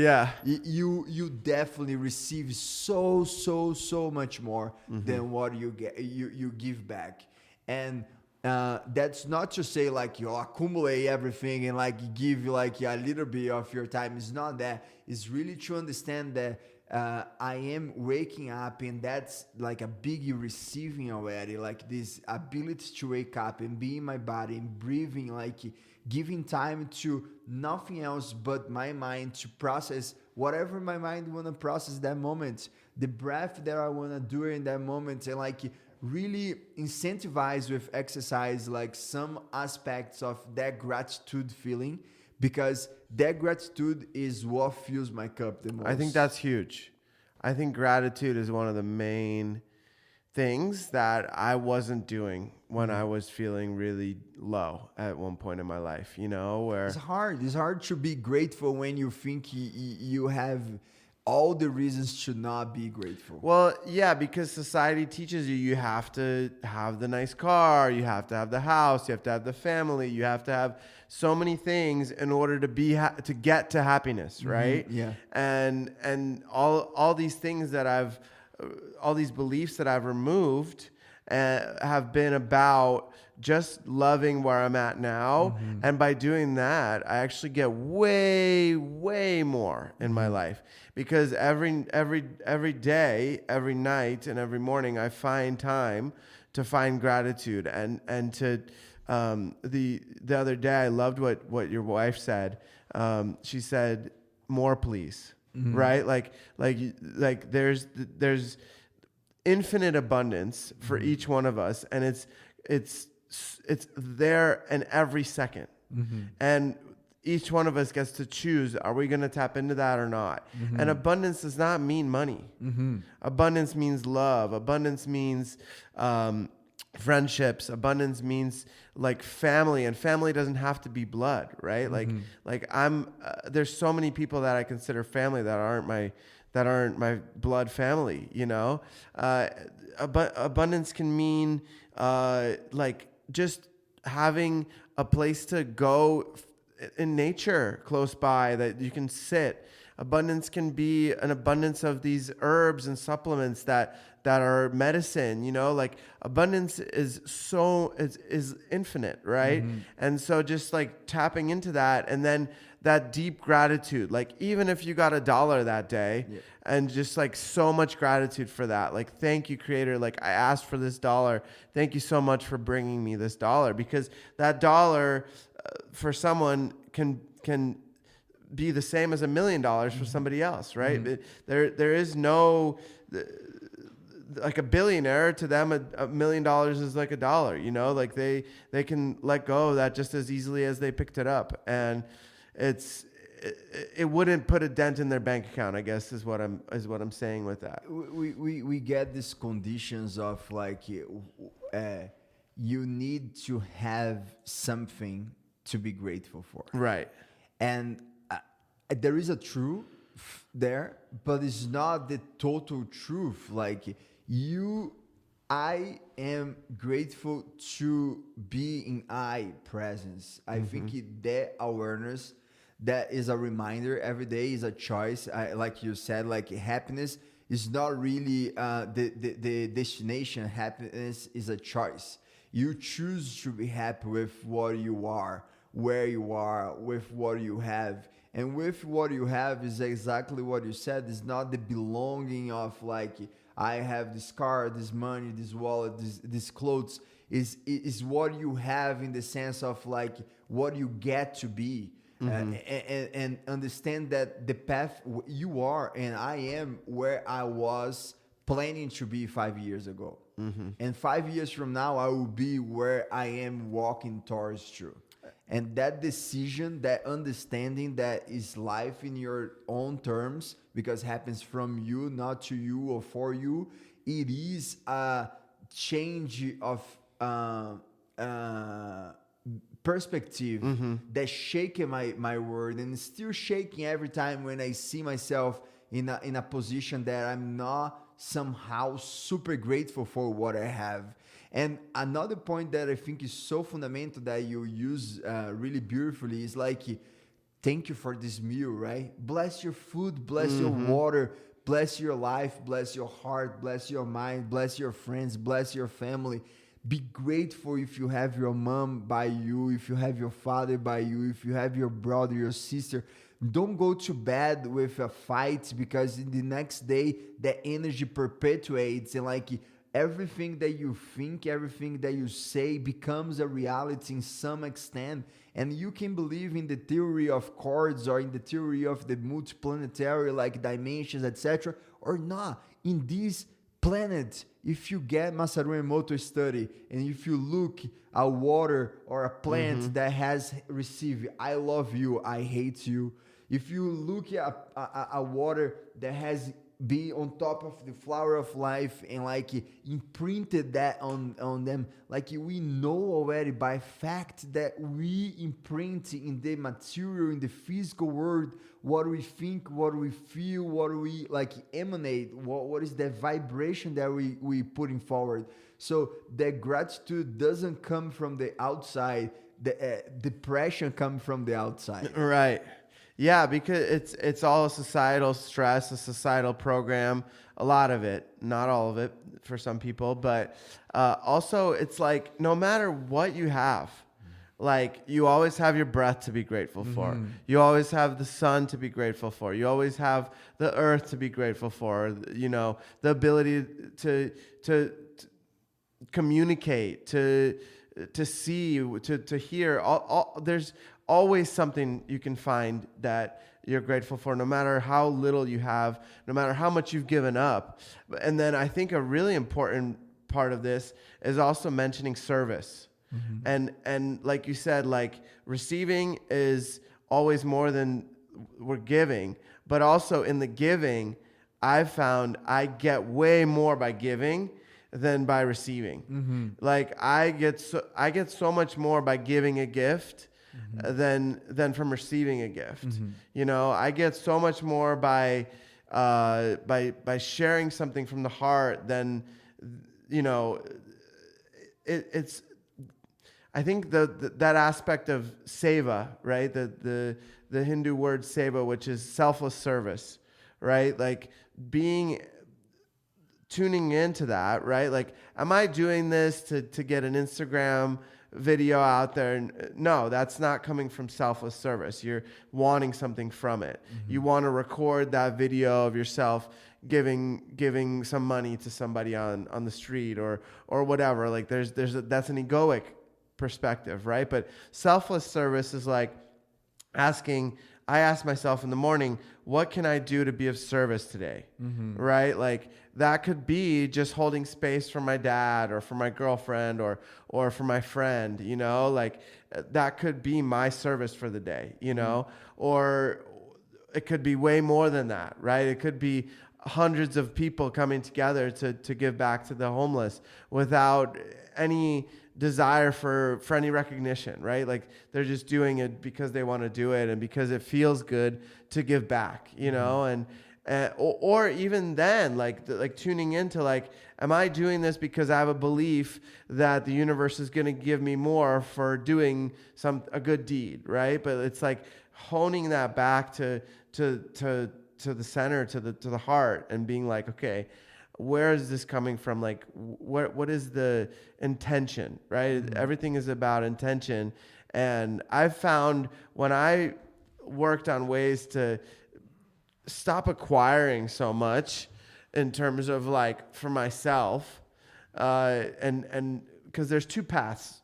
you definitely receive so much more than what you get, you give back. And that's not to say like you accumulate everything and like give like a little bit of your time. It's not that. It's really to understand that I am waking up, and that's like a big receiving already, like this ability to wake up and be in my body and breathing, like giving time to nothing else but my mind to process whatever my mind want to process that moment, the breath that I want to do in that moment, and like really incentivize with exercise like some aspects of that gratitude feeling, because that gratitude is what fills my cup the most. I think that's huge. I think gratitude is one of the main things that I wasn't doing when I was feeling really low at one point in my life, you know, where it's hard to be grateful when you think you have all the reasons to not be grateful. Well, yeah, because society teaches you have to have the nice car, you have to have the house, you have to have the family, you have to have so many things in order to be to get to happiness, right? Yeah. And all these things that all these beliefs that I've removed have been about just loving where I'm at now. And by doing that, I actually get way more in my life, because every day, every night, and every morning, I find time to find gratitude. And to the other day, I loved what your wife said. She said, "More, please." Right? Like there's infinite abundance for each one of us, and it's there in every second. And each one of us gets to choose, are we going to tap into that or not? And abundance does not mean money. Abundance means love. Abundance means friendships. Abundance means like family, and family doesn't have to be blood, right? Like I'm there's so many people that I consider family that aren't my blood family, you know. Abundance can mean like just having a place to go in nature close by that you can sit. Abundance can be an abundance of these herbs and supplements that are medicine, like abundance is infinite, right? And so just like tapping into that, and then that deep gratitude, like even if you got $1 that day, and just like so much gratitude for that, like thank you, creator, like I asked for this $1, thank you so much for bringing me this $1, because that $1 for someone can be the same as $1 million for somebody else, right? There is no, like a billionaire, to them $1 million is like $1, like they can let go of that just as easily as they picked it up, and it wouldn't put a dent in their bank account, I guess is what I'm saying with that. We get these conditions of like you need to have something to be grateful for, right? And there is a truth there, but it's not the total truth. Like I am grateful to be in I presence. I think that awareness, that is a reminder every day, is a choice. Like you said, like happiness is not really the destination. Happiness is a choice. You choose to be happy with what you are, where you are, with what you have. And with what you have is exactly what you said. It's not the belonging of like, I have this car, this money, this wallet, this clothes. Is what you have in the sense of like what you get to be. And understand that the path you are and I am where I was planning to be 5 years ago. And 5 years from now, I will be where I am walking towards to. And that decision, that understanding that is life in your own terms, because it happens from you, not to you or for you, it is a change of perspective that shaking my world, and still shaking every time when I see myself in a position that I'm not somehow super grateful for what I have. And another point that I think is so fundamental that you use really beautifully is like, thank you for this meal, right? Bless your food, bless your water, bless your life, bless your heart, bless your mind, bless your friends, bless your family. Be grateful if you have your mom by you, if you have your father by you, if you have your brother, your sister. Don't go to bed with a fight, because in the next day, that energy perpetuates, and like everything that you think, everything that you say becomes a reality in some extent. And you can believe in the theory of chords or in the theory of the multiplanetary like dimensions, etc., or not. In this planet, if you get Masaru Emoto study, and if you look a water or a plant that has received I love you, I hate you, if you look at a water that has be on top of the flower of life and like imprinted that on them, like we know already by fact that we imprint in the material, in the physical world, what we think, what we feel, what we like emanate, what is the vibration that we putting forward. So the gratitude doesn't come from the outside, the depression comes from the outside. Right. Yeah, because it's all a societal stress, a societal program, a lot of it, not all of it for some people, but also it's like no matter what you have, like you always have your breath to be grateful for. You always have the sun to be grateful for. You always have the earth to be grateful for, the ability to communicate, to see, to hear. There's always something you can find that you're grateful for, no matter how little you have, no matter how much you've given up. And then I think a really important part of this is also mentioning service. And like you said, like receiving is always more than we're giving, but also in the giving, I've found I get way more by giving than by receiving. Like I get so much more by giving a gift than from receiving a gift. I get so much more by sharing something from the heart than it's I think that aspect of seva, right? The Hindu word seva, which is selfless service, right? Like tuning into that, right? Like, am I doing this to get an Instagram video out there? No, that's not coming from selfless service. You're wanting something from it. Mm-hmm. You want to record that video of yourself giving some money to somebody on the street or whatever. Like that's an egoic perspective, right? But selfless service is like I ask myself in the morning, what can I do to be of service today? Mm-hmm. Right? Like that could be just holding space for my dad or for my girlfriend or for my friend, you know, like that could be my service for the day, you know, or it could be way more than that, right? It could be hundreds of people coming together to give back to the homeless without any desire for any recognition, right? Like they're just doing it because they want to do it and because it feels good to give back, you know, and or even then, like tuning into like, am I doing this because I have a belief that the universe is going to give me more for doing a good deed, right? But it's like honing that back to the center, to the heart, and being like, okay, where is this coming from? Like, what is the intention, right? Mm-hmm. Everything is about intention. And I've found when I worked on ways to stop acquiring so much in terms of like for myself, and because there's two paths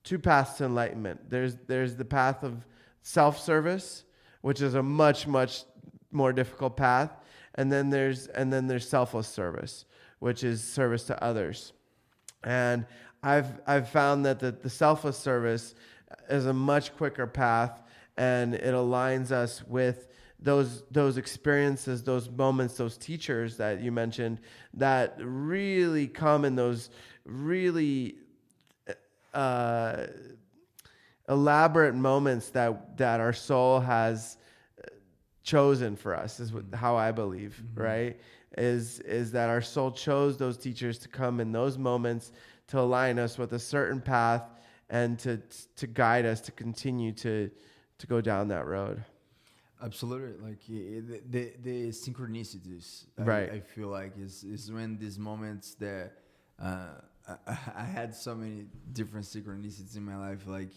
to enlightenment. There's the path of self-service, which is a much more difficult path. And then there's selfless service, which is service to others. And I've found that the selfless service is a much quicker path, and it aligns us with those experiences, those moments, those teachers that you mentioned that really come in those really elaborate moments that our soul has chosen for us, is how I believe, mm-hmm. right? Is that our soul chose those teachers to come in those moments to align us with a certain path and to guide us to continue to go down that road. Absolutely, like the synchronicities, right? I feel like is when these moments that I had so many different synchronicities in my life, like.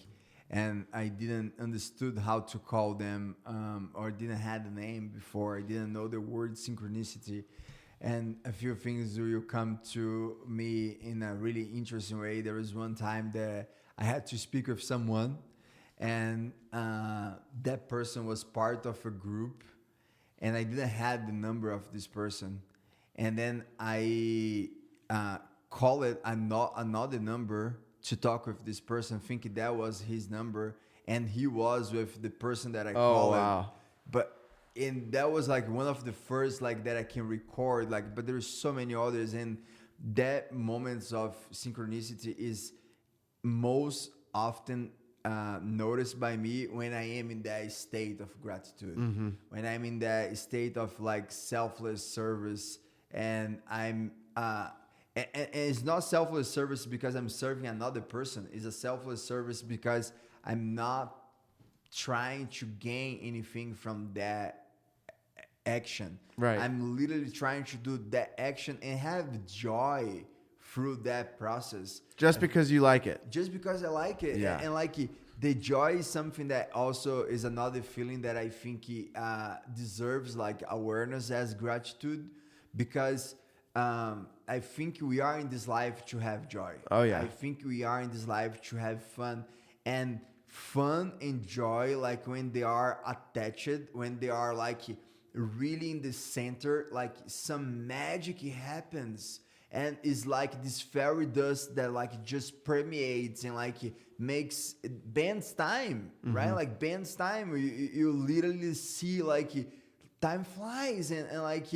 And I didn't understood how to call them, or didn't had a name before. I didn't know the word synchronicity, and a few things will come to me in a really interesting way. There was one time that I had to speak with someone, and that person was part of a group, and I didn't have the number of this person, and then I call it another number to talk with this person, thinking that was his number, and he was with the person that I called. Oh, wow. And that was like one of the first like that I can record, like, but there's so many others, and that moments of synchronicity is most often noticed by me when I am in that state of gratitude, mm-hmm. when I'm in that state of like selfless service, and I'm and it's not selfless service because I'm serving another person. It's a selfless service because I'm not trying to gain anything from that action. Right. I'm literally trying to do that action and have joy through that process. Just because you like it. Just because I like it. Yeah. And like the joy is something that also is another feeling that I think deserves like awareness as gratitude, because I think we are in this life to have joy. Oh, yeah. I think we are in this life to have fun. And fun and joy, like when they are attached, when they are like really in the center, like some magic happens. And it's like this fairy dust that like just permeates and like makes bends time, mm-hmm. right? Like bends time. You literally see like time flies and like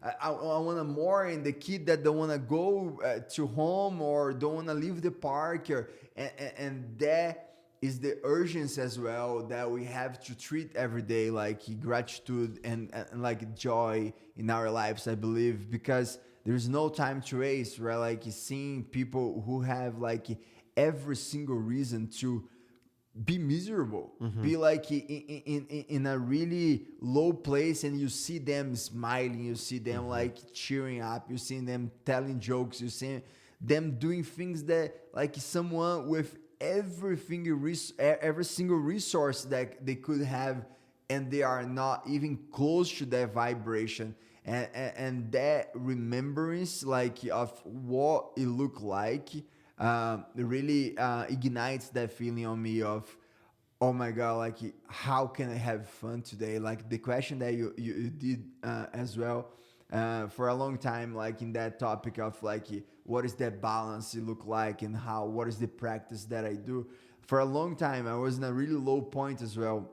I want to more, and the kid that don't want to go to home or don't want to leave the park, and that is the urgency as well that we have to treat every day like gratitude and like joy in our lives, I believe, because there's no time to waste, right? Like seeing people who have like every single reason to be miserable, be like in a really low place, and you see them smiling, you see them like cheering up, you see them telling jokes, you see them doing things that like someone with every single resource that they could have, and they are not even close to that vibration, and that remembrance like of what it looked like really ignites that feeling on me of, oh my god, like how can I have fun today? Like the question that you did as well for a long time, like in that topic of like what is that balance look like, and what is the practice that I do. For a long time I was in a really low point as well.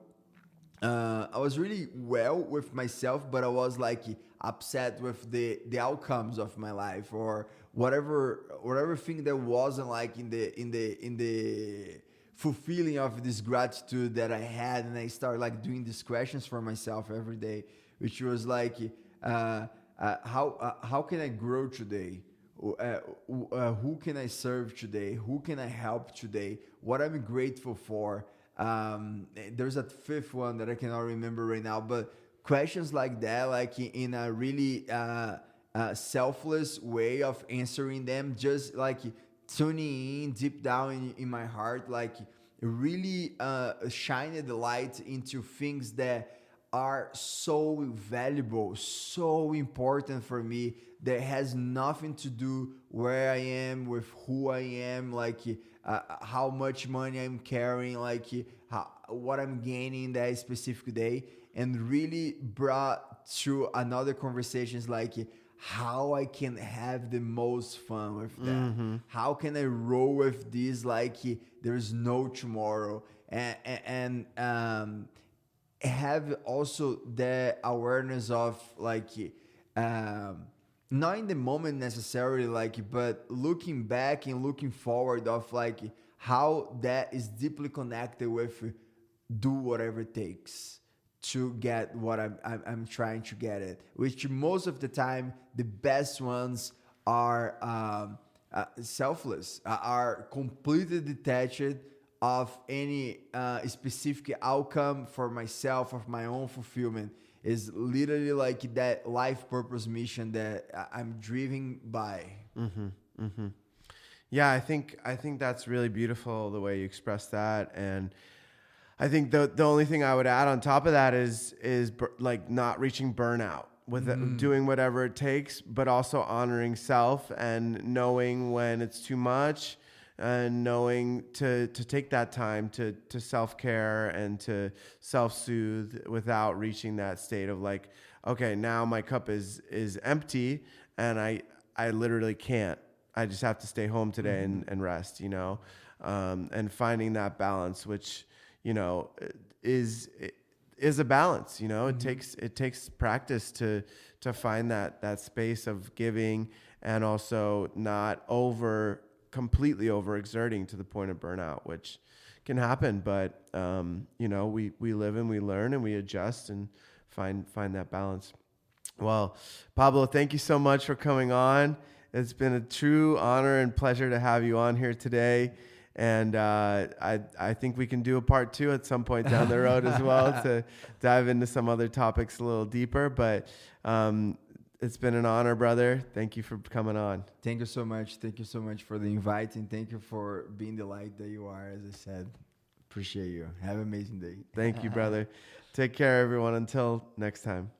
I was really well with myself, but I was like upset with the outcomes of my life, or whatever thing that wasn't like in the fulfilling of this gratitude that I had. And I started like doing these questions for myself every day, which was like, how can I grow today? Who can I serve today? Who can I help today? What I'm grateful for. There's a fifth one that I cannot remember right now, but questions like that, like in a really selfless way of answering them, just like tuning in deep down in my heart, like really shining the light into things that are so valuable, so important for me, that has nothing to do where I am, with who I am, like how much money I'm carrying, like what I'm gaining that specific day, and really brought to another conversations like how I can have the most fun with that. How can I roll with this like there's no tomorrow, and have also the awareness of like not in the moment necessarily, like, but looking back and looking forward of like how that is deeply connected with do whatever it takes to get what I'm trying to get at, which most of the time the best ones are selfless, are completely detached of any specific outcome for myself, of my own fulfillment. Is literally like that life purpose mission that I'm driven by. Yeah, I think that's really beautiful the way you express that. And I think the only thing I would add on top of that is like not reaching burnout with doing whatever it takes, but also honoring self and knowing when it's too much, and knowing to take that time to self-care and to self-soothe without reaching that state of like, okay, now my cup is empty and I literally can't. I just have to stay home today and rest, you know, and finding that balance, which, you know, is a balance, you know. It takes practice to find that space of giving, and also not completely overexerting to the point of burnout, which can happen. But you know, we live and we learn and we adjust and find that balance. Well, Pablo, thank you so much for coming on. It's been a true honor and pleasure to have you on here today. And I think we can do a part 2 at some point down the road as well, to dive into some other topics a little deeper. But it's been an honor, brother. Thank you for coming on. Thank you so much. Thank you so much for the invite, and thank you for being the light that you are, as I said. Appreciate you. Have an amazing day. Thank you, brother. Take care, everyone. Until next time.